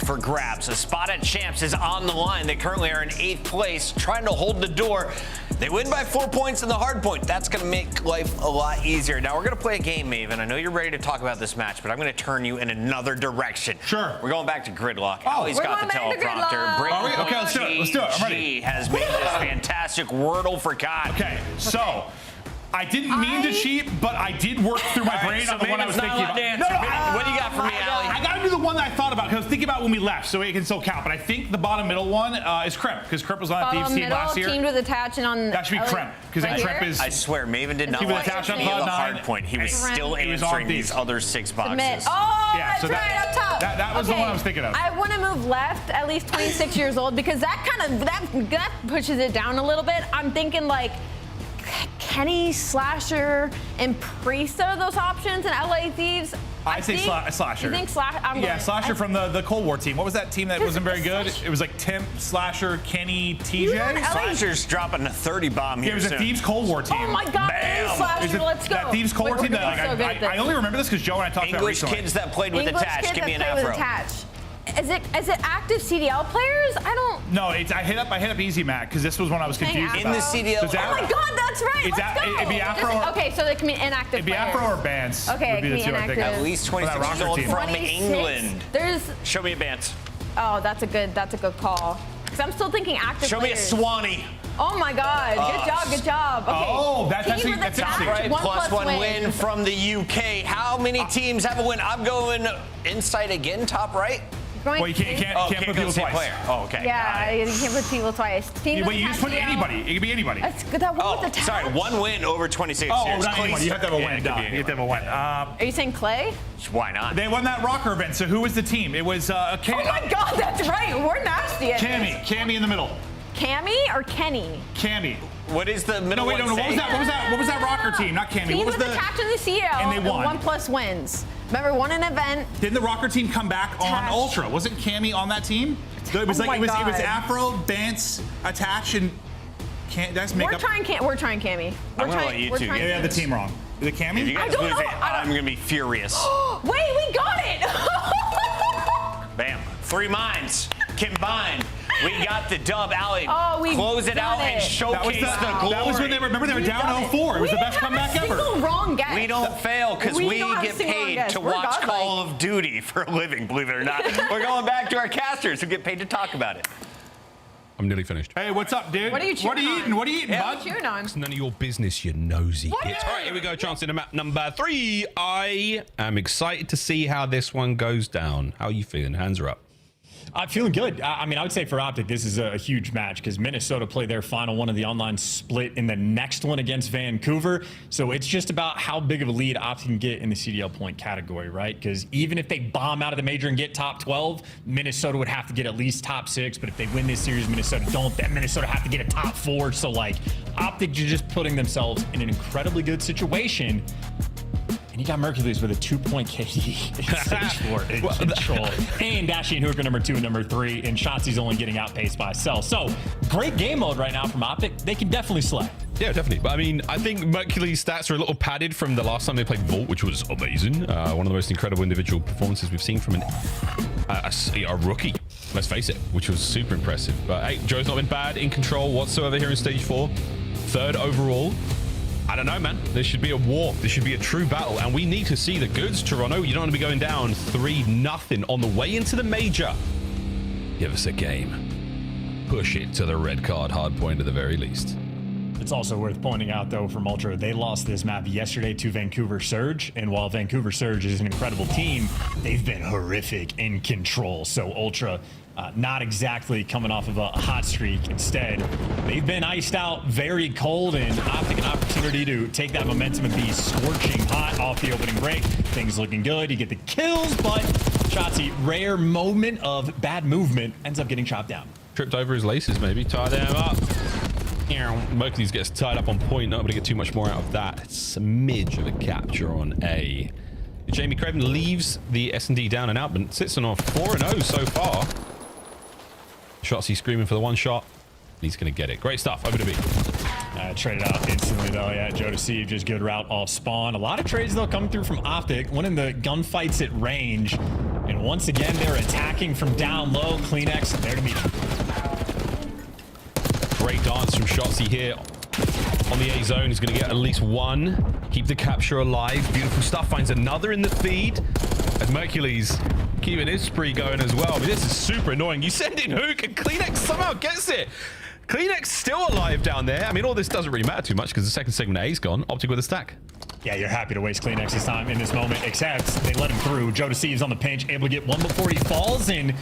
for grabs. A spot at champs is on the line. They currently are in 8th place, trying to hold the door. They win by 4 points in the hardpoint. That's going to make life a lot easier. Now, we're going to play a game, Maven. I know you're ready to talk about this match, but I'm going to turn you in another direction. Sure. We're going back to Gridlock. Ali's got the teleprompter. Okay, let's do it. Let's do it. I'm ready. She has made this fantastic Wordle for God. Okay, so I didn't mean to cheat, but I did work through my brain on the one I was thinking about. What do you got for me, Ali? I got to do the one that I thought about because I was thinking about when we left, so it can still count. But I think the bottom middle one is Cremp because Cremp was on that Thieves team last year. Teamed with Attach and on that should be Cremp because Cremp is. I swear, Maven did not watch any of the hardpoint. He was still answering these other 6 boxes. Oh, yeah, that's right up top. That was the one I was thinking of. I want to move left, at least 26 years old, because that kind of that pushes it down a little bit. I'm thinking Kenny, Slasher, and Priest are those options in LA Thieves. I say Slasher. You think Slasher? Slasher from the Cold War team. What was that team that wasn't very good? It was like Tim, Slasher, Kenny, TJ. Slasher's dropping a 30 bomb here. It was a Thieves Cold War team. Oh my God, Slasher, let's go. That Thieves Cold War team. I only remember this because Joe and I talked about it recently. English kids that played with Attach. Give me an afro. Is it active CDL players? I don't. No, I hit up Easy Mac because this was one I was confused about. In the CDL. Oh my God, that's right. Let's go. It'd be Afro. Okay, so they can be inactive. It'd be Afro or Bance. Okay, it can be inactive. At least 26 years old from England. Show me a Bance. Oh, that's a good call. Because I'm still thinking active. Show me a Swanee. Oh my God! Good job. Okay. Oh, that's right. +1 win from the UK. How many teams have a win? I'm going inside again, top right. Well, you can't put people twice. Player. Oh, okay. Yeah, you can't put people twice. Wait, you just put anybody. It could be anybody. That's good. That one with the sorry, 1 win over 26 years. Oh, not anyone. You have to have a win. You have to have a win. Are you saying Clay? Why not? They won that rocker event. So who was the team? It was Oh my God, that's right. We're nasty at Cammy in the middle. Cammy or Kenny? Cammy. What is the middle one? No, what was that rocker team? Not Cammy. Team what was with Attach in the CL. And they won. 1+ wins. Remember, won an event. Didn't the rocker team come back on Ultra? Wasn't Cammy on that team? It was it was Afro, Bance, Attach, and We're trying Cammy. I'm gonna let you two. You have the team wrong. Is it Cammy? If you guys lose it, I'm gonna be furious. Wait, we got it! Bam. 3 minds combined. We got the dub, Ali. We close it out and showcase the glory. That was when they were down 0-4. It was the best comeback ever. Wrong guess. We don't fail because we get paid to watch Call of Duty for a living, believe it or not. We're going back to our casters who get paid to talk about it. I'm nearly finished. Hey, what's up, dude? What are you chewing on? What are you eating, bud? What are you chewing on? It's none of your business, you nosy kids. All right, here we go. Chance into map number 3. I am excited to see how this one goes down. How are you feeling? Hands are up. Feeling good. I mean, I would say for Optic, this is a huge match because Minnesota play their final one of the online split in the next one against Vancouver. So it's just about how big of a lead Optic can get in the CDL point category, right? Because even if they bomb out of the major and get top 12, Minnesota would have to get at least top 6. But if they win this series, Minnesota don't, then Minnesota have to get a top 4. So like Optic are just putting themselves in an incredibly good situation. And you got Mercules with a 2-point KD in stage 4 in control. And Dashy and Hooker number 2 and number 3. And Shotzi's only getting outpaced by Cell. So great game mode right now from Optic. They can definitely slay. Yeah, definitely. But I mean, I think Mercury's stats are a little padded from the last time they played Vault, which was amazing. One of the most incredible individual performances we've seen from a rookie, let's face it, which was super impressive. But hey, Joe's not been bad in control whatsoever here in stage 4. 3rd overall. I don't know, man. This should be a war. This should be a true battle. And we need to see the goods, Toronto. You don't want to be going down 3-0 on the way into the major. Give us a game. Push it to the red card hardpoint at the very least. It's also worth pointing out, though, from Ultra, they lost this map yesterday to Vancouver Surge. And while Vancouver Surge is an incredible team, they've been horrific in control. So Ultra, not exactly coming off of a hot streak. Instead, they've been iced out very cold, and Optic an opportunity to take that momentum and be scorching hot off the opening break. Things looking good. You get the kills, but Shotzi, rare moment of bad movement, ends up getting chopped down. Tripped over his laces, maybe. Tie them up. Mercules gets tied up on point. Not able to get too much more out of that. It's a smidge of a capture on A. Jamie Craven leaves the S&D down and out, but sits on a 4-0 so far. Shotzi screaming for the one shot. He's going to get it. Great stuff. Over to B. Traded out instantly, though. Yeah, Joe Deceive, just good route off spawn. A lot of trades, though, coming through from Optic. Winning the gunfights at range. And once again, they're attacking from down low. Kleenex there to meet them. Great dance from Shotzi here on the A zone. He's going to get at least one. Keep the capture alive. Beautiful stuff. Finds another in the feed. And Mercules keeping his spree going as well. I mean, this is super annoying. You send in Hook and Kleenex somehow gets it. Kleenex still alive down there. I mean, all this doesn't really matter too much because the second segment A's gone. Optic with a stack. Yeah, you're happy to waste Kleenex's time in this moment, except they let him through. Joe Deceives on the pinch, able to get one before he falls, and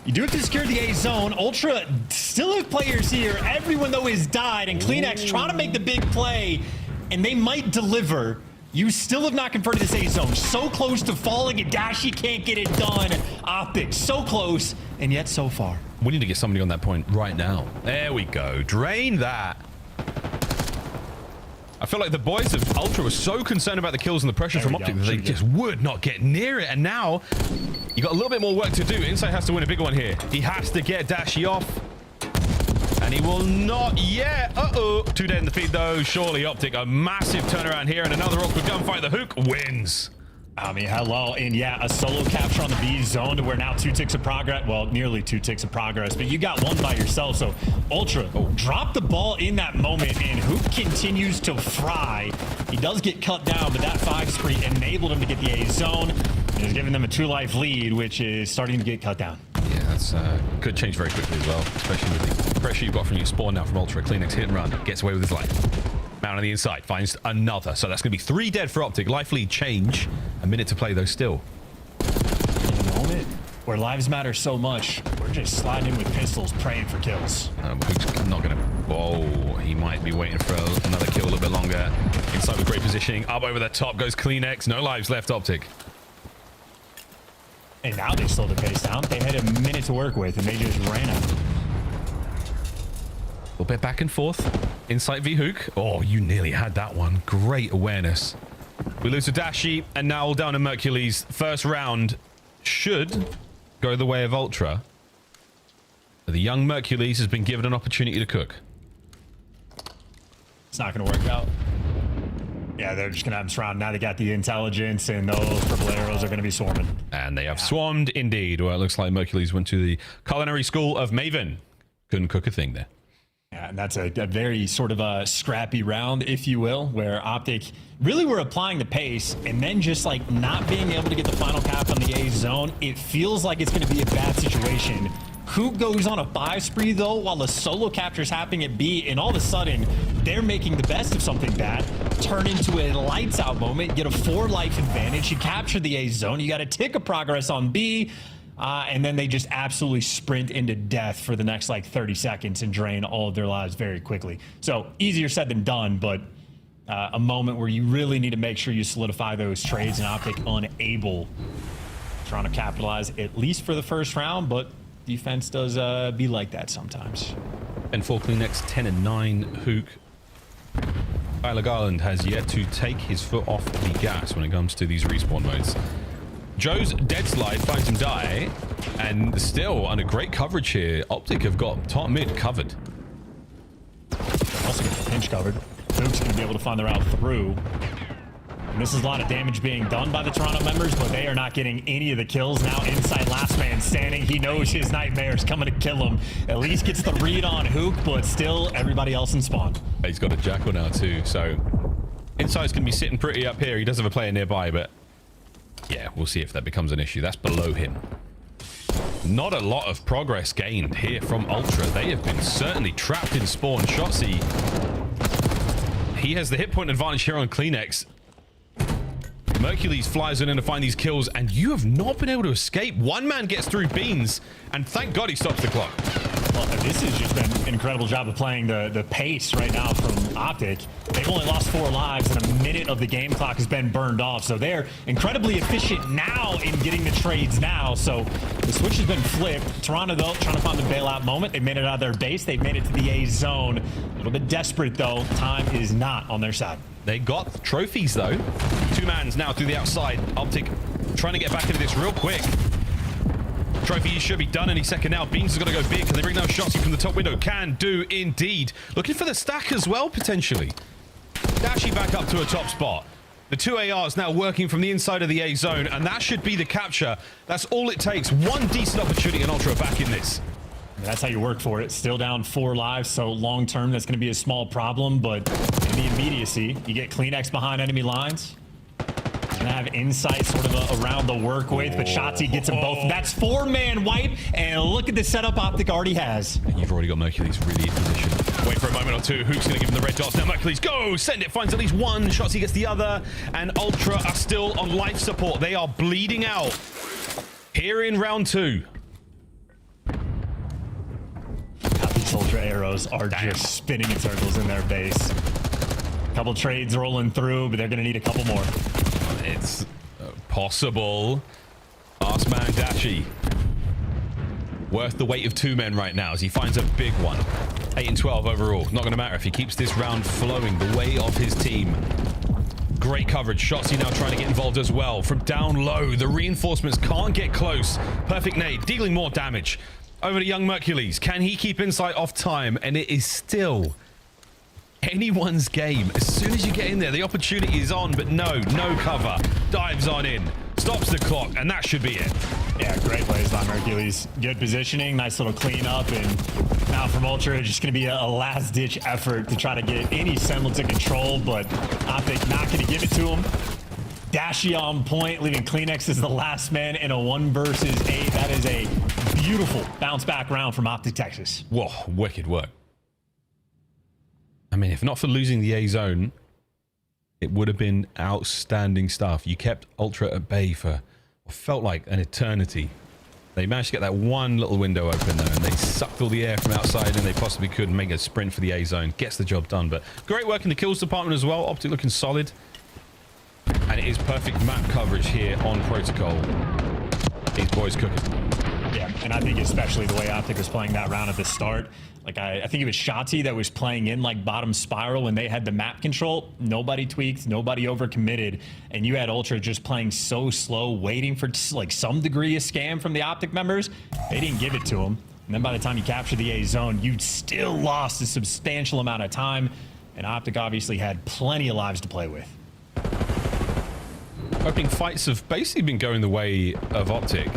you do have to secure the A zone. Ultra still have players here. Everyone, though, has died, and Kleenex trying to make the big play, and they might deliver. You still have not converted this A zone. So close to falling, and Dashi can't get it done. Optic so close, and yet so far. We need to get somebody on that point right now. There we go. Drain that. I feel like the boys of Ultra were so concerned about the kills and the pressure from Optic that they just would not get near it. And now you got a little bit more work to do. Inside has to win a big one here. He has to get Dashi off. And he will not yet. Uh-oh. 2 dead in the feed, though. Surely Optic, a massive turnaround here. And another awkward gunfight. The Hook wins. I mean, hello. And yeah, a solo capture on the B zone to where now 2 ticks of progress. Well, nearly 2 ticks of progress. But you got one by yourself. So Ultra drop the ball in that moment. And Hook continues to fry. He does get cut down, but that 5 spree enabled him to get the A zone. And is giving them a 2-life lead, which is starting to get cut down. Yeah, that's could change very quickly as well, especially with the pressure you've got from your spawn now from Ultra. Kleenex hit and run, gets away with his life. Mount on the inside, finds another. So that's going to be 3 dead for Optic. Life lead change. A minute to play, though, still. In a moment where lives matter so much, we're just sliding in with pistols, praying for kills. Hook's not going to... Oh, he might be waiting for another kill a little bit longer. Inside with great positioning. Up over the top goes Kleenex. No lives left, Optic. And now they slowed the pace down. They had a minute to work with, and they just ran out. A little bit back and forth. Insight v Hook. Oh, you nearly had that one. Great awareness. We lose to Dashi, and now all down to Mercules. First round should go the way of Ultra. But the young Mercules has been given an opportunity to cook. It's not going to work out. Yeah, they're just going to have them surrounded. Now they got the intelligence, and those purple arrows are going to be swarming. And they have swarmed indeed. Well, it looks like Mercules went to the culinary school of Maven. Couldn't cook a thing there. Yeah, and that's a very sort of a scrappy round, if you will, where Optic really were applying the pace and then just like not being able to get the final cap on the A zone. It feels like it's going to be a bad situation. Hook goes on a 5 spree, though, while the solo capture is happening at B, and all of a sudden, they're making the best of something bad, turn into a lights-out moment, get a 4-life advantage. You capture the A zone. You got a tick of progress on B. and then they just absolutely sprint into death for the next like 30 seconds and drain all of their lives very quickly. So easier said than done, but a moment where you really need to make sure you solidify those trades, and Optic unable trying to capitalize at least for the first round, but defense does be like that sometimes. And for Kleenex 10 and 9, Hook. Tyler Garland has yet to take his foot off the gas when it comes to these respawn modes. Joe's dead slide finds him die, and still under great coverage here. Optic have got top mid covered. Also get the pinch covered. Hook's going to be able to find their route through. And this is a lot of damage being done by the Toronto members, but they are not getting any of the kills. Now inside last man standing. He knows his nightmare's coming to kill him. At least gets the read on Hook, but still everybody else in spawn. He's got a jackal now too, so inside's going to be sitting pretty up here. He does have a player nearby, but yeah, we'll see if that becomes an issue. That's below him. Not a lot of progress gained here from Ultra. They have been certainly trapped in spawn. Shotzzy, he has the hit point advantage here on Kleenex. Mercules flies in to find these kills, and you have not been able to escape. One man gets through Beans, and thank God he stops the clock. Well, this has just been an incredible job of playing the pace right now from Optic. They've only lost 4 lives, and a minute of the game clock has been burned off. So they're incredibly efficient now in getting the trades now. So the switch has been flipped. Toronto, though, trying to find the bailout moment. They've made it out of their base. They've made it to the A zone. A little bit desperate, though. Time is not on their side. They got trophies, though. 2 mans now through the outside. Optic trying to get back into this real quick. Trophy should be done any second now. Beans is going to go big. Can they bring down Shotzzy from the top window? Can do indeed. Looking for the stack as well, potentially. Dashing back up to a top spot. The 2 ARs now working from the inside of the A zone, and that should be the capture. That's all it takes. One decent opportunity, and Ultra back in this. That's how you work for it. Still down 4 lives, so long term that's going to be a small problem, but in the immediacy, you get Kleenex behind enemy lines. You're going to have insight sort of around the work with, but Shotzzy gets them both. That's 4-man wipe, and look at the setup Optic already has. And you've already got Mercules really in position. Wait for a moment or two. Hook's going to give him the red dots. Now Mercules, go! Send it, finds at least one. Shotzzy gets the other, and Ultra are still on life support. They are bleeding out here in round 2. These Ultra arrows are just spinning in circles in their base. Couple trades rolling through, but they're going to need a couple more. It's possible. Last man Dashi. Worth the weight of 2 men right now as he finds a big one. 8 and 12 overall. Not going to matter if he keeps this round flowing the way of his team. Great coverage. Shotzzy now trying to get involved as well. From down low, the reinforcements can't get close. Perfect nade, dealing more damage. Over to young Mercules. Can he keep insight off time? And it is still anyone's game. As soon as you get in there, the opportunity is on, but no cover. Dives on in, stops the clock, and that should be it. Yeah, great plays by Mercules. Good positioning, nice little cleanup, and now from Ultra, it's just going to be a last-ditch effort to try to get any semblance of control, but Optic not going to give it to him. Dashi on point, leaving Kleenex as the last man in a 1 versus 8. That is a beautiful bounce-back round from Optic Texas. Whoa, wicked work. I mean, if not for losing the A zone, it would have been outstanding stuff. You kept Ultra at bay for what felt like an eternity. They managed to get that one little window open there, and they sucked all the air from outside, and they possibly could make a sprint for the A zone. Gets the job done, but great work in the kills department as well. Optic looking solid. And it is perfect map coverage here on Protocol. These boys cooking. Yeah, and I think especially the way Optic was playing that round at the start. Like, I think it was Shotzzy that was playing in, like, bottom spiral when they had the map control. Nobody tweaked, nobody overcommitted, and you had Ultra just playing so slow, waiting for, like, some degree of scam from the Optic members. They didn't give it to them. And then by the time you captured the A zone, you still lost a substantial amount of time, and Optic obviously had plenty of lives to play with. Opening fights have basically been going the way of Optic.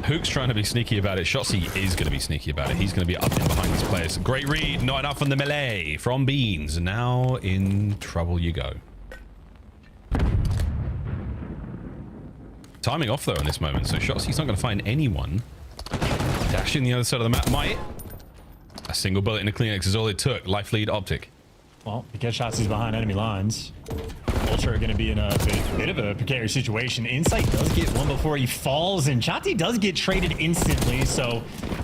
Hook's trying to be sneaky about it. Shotzzy is going to be sneaky about it. He's going to be up in behind these players. Great read. Not enough on the melee from Beans. Now in trouble you go. Timing off, though, in this moment. So Shotzzy's not going to find anyone. Dashing the other side of the map might. A single bullet in the Kleenex is all it took. Life lead Optic. Well, because Shotzzy's behind enemy lines. Ultra are going to be in a bit of a precarious situation. Insight does get one before he falls, and Chati does get traded instantly, so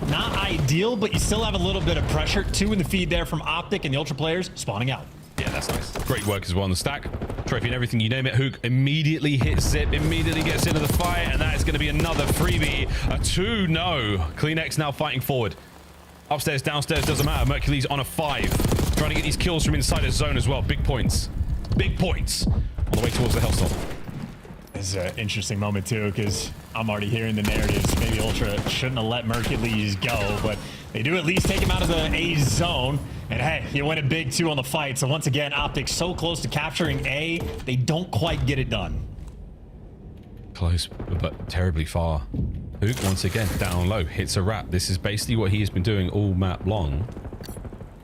not ideal, but you still have a little bit of pressure. 2 in the feed there from Optic, and the Ultra players spawning out. Yeah, that's nice. Great work as well on the stack. Trophy and everything, you name it. Hook immediately hits Zip, immediately gets into the fight, and that is going to be another freebie. A 2-0. CleanX now fighting forward. Upstairs, downstairs, doesn't matter. Mercury's on a 5. Trying to get these kills from inside his zone as well. Big points. Big points. On the way towards the Hellstorm. This is an interesting moment too, because I'm already hearing the narratives. Maybe Ultra shouldn't have let Mercules go, but they do at least take him out of the A zone. And hey, you win a big 2 on the fight. So once again, Optic so close to capturing A, they don't quite get it done. Close, but terribly far. Hook once again down low, hits a wrap. This is basically what he has been doing all map long.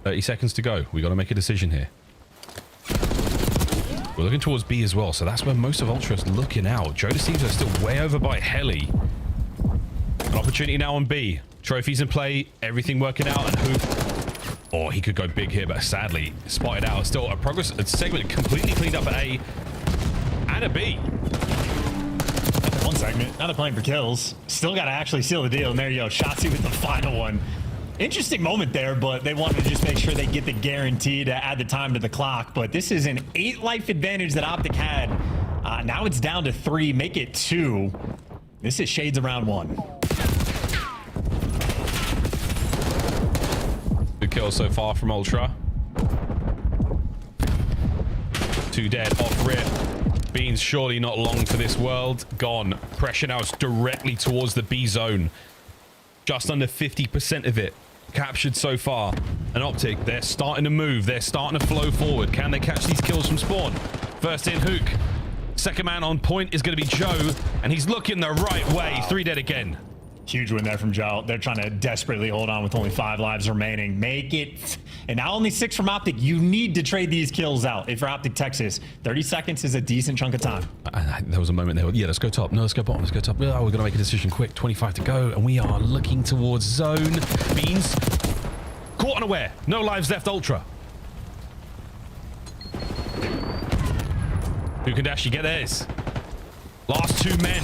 30 seconds to go. We got to make a decision here. We're looking towards B as well, so that's where most of Ultra's looking out. Joe Deceives are still way over by Heli. An opportunity now on B. Trophies in play, everything working out, and Hook. Oh, he could go big here, but sadly spotted out. Still a segment completely cleaned up at A and a B. One segment. Now they're playing for kills. Still got to actually seal the deal. And there you go. Shotzi with the final one. Interesting moment there, but they wanted to just make sure they get the guarantee to add the time to the clock. But this is an 8 life advantage that Optic had. Now it's down to 3. Make it 2. This is shades of round 1. Good kill so far from Ultra. 2 dead off rip. Beans surely not long for this world. Gone. Pressure now is directly towards the B zone. Just under 50% of it captured so far. And Optic, they're starting to move. They're starting to flow forward. Can they catch these kills from spawn? First in, Hook. Second man on point is going to be Joe. And he's looking the right way. 3 dead again. Huge win there from Joe. They're trying to desperately hold on with only 5 lives remaining. Make it. And now only 6 from Optic. You need to trade these kills out. If you're Optic Texas, 30 seconds is a decent chunk of time. There was a moment there. Yeah, let's go top. No, let's go bottom. Let's go top. Oh, we're going to make a decision quick. 25 to go. And we are looking towards zone. Beans. Caught unaware. No lives left, Ultra. Who can Dashi get theirs? Last 2 men.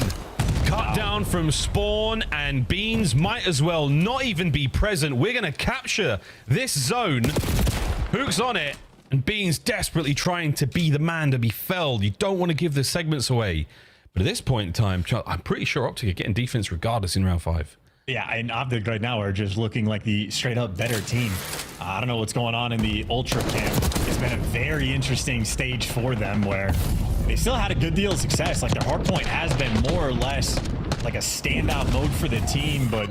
Cut down from spawn, and Beans might as well not even be present. We're going to capture this zone. Hook's on it, and Beans desperately trying to be the man to be felled. You don't want to give the segments away. But at this point in time, I'm pretty sure Optic are getting defense regardless in round 5. Yeah, and Optic right now are just looking like the straight up better team. I don't know what's going on in the Ultra camp. It's been a very interesting stage for them where they still had a good deal of success. Like their hardpoint has been more or less like a standout mode for the team, but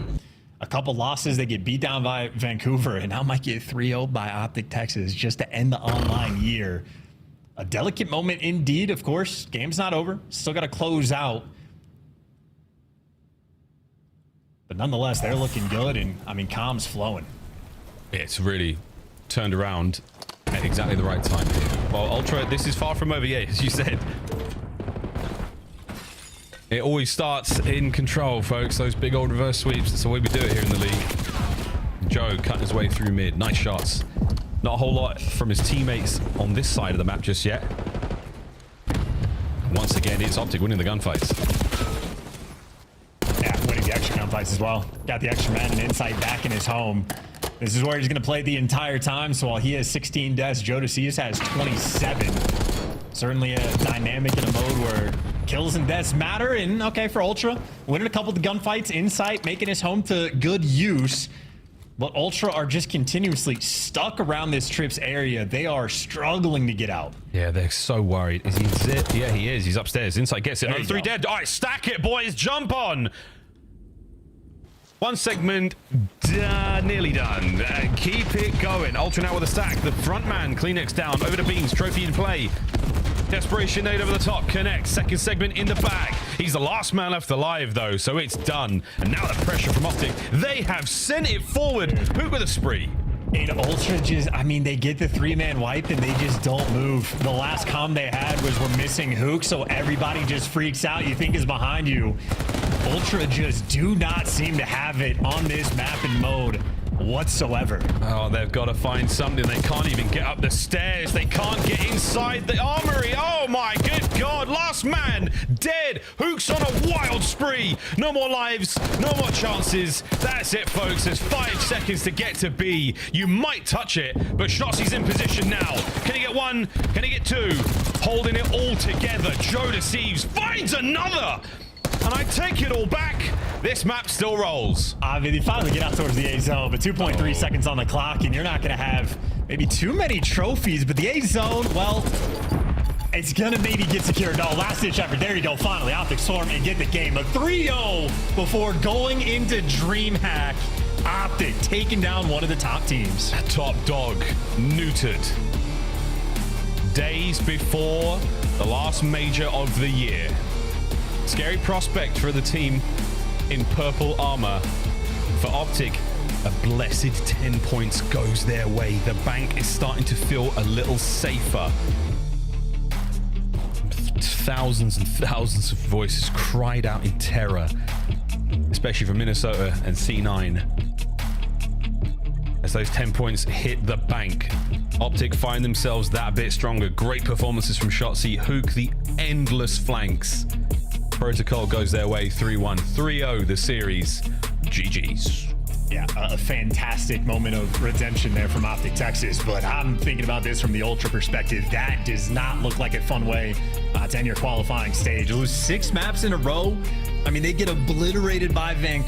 a couple losses, they get beat down by Vancouver, and now might get 3-0 by Optic Texas just to end the online year. A delicate moment indeed, of course. Game's not over. Still got to close out. But nonetheless, they're looking good, and I mean, calm's flowing. It's really turned around at exactly the right time here. Well, Ultra, this is far from over yet, as you said. It always starts in control, folks. Those big old reverse sweeps. That's the way we do it here in the league. Joe cutting his way through mid. Nice shots. Not a whole lot from his teammates on this side of the map just yet. Once again, it's Optic winning the gunfights. Yeah, winning the extra gunfights as well. Got the extra man and insight back in his home. This is where he's going to play the entire time. So while he has 16 deaths, Joe Deceives has 27. Certainly a dynamic in a mode where kills and deaths matter. And okay, for Ultra, winning a couple of the gunfights, insight, making his home to good use. But Ultra are just continuously stuck around this Trips area. They are struggling to get out. Yeah, they're so worried. Is he zip? Yeah, he is. He's upstairs. Insight gets it. There 3 dead. All right, stack it, boys. Jump on. 1 segment nearly done. Keep it going. Ultra now with a stack. The front man, CleanX down. Over to Beans. Trophy in play. Desperation nade over the top. Connects. Second segment in the bag. He's the last man left alive, though, so it's done. And now the pressure from Optic. They have sent it forward. Hook with a spree. And Ultra just, I mean, they get the 3-man wipe and they just don't move. The last comm they had was we're missing Hook, so everybody just freaks out. You think is behind you. Ultra just do not seem to have it on this map and mode. whatsoever. Oh, they've got to find something. They can't even get up the stairs. They can't get inside the armory. Oh my good God. Last man dead. Hook's on a wild spree. No more lives. No more chances. That's it, folks. There's 5 seconds to get to B. You might touch it, but Shotzi's in position now. Can he get 1? Can he get 2? Holding it all together. Joe Deceives finds another. And I take it all back. This map still rolls. They finally get out towards the A zone, but 2.3 seconds on the clock, and you're not going to have maybe too many trophies. But the A zone, well, it's going to maybe get secured. No, last ditch effort. There you go. Finally, Optic Storm and get the game. A 3-0 before going into DreamHack. Optic taking down one of the top teams. Top dog neutered. Days before the last major of the year. Scary prospect for the team in purple armor. For Optic, a blessed 10 points goes their way. The bank is starting to feel a little safer. Thousands and thousands of voices cried out in terror, especially from Minnesota and C9. As those 10 points hit the bank, Optic find themselves that bit stronger. Great performances from Shotzi. Hook, the endless flanks. Protocol goes their way 3-1. 3-0 the series. GG's. Yeah, a fantastic moment of redemption there from Optic Texas, but I'm thinking about this from the Ultra perspective. That does not look like a fun way to end your qualifying stage. Lose 6 maps in a row. I mean, they get obliterated by Vancouver.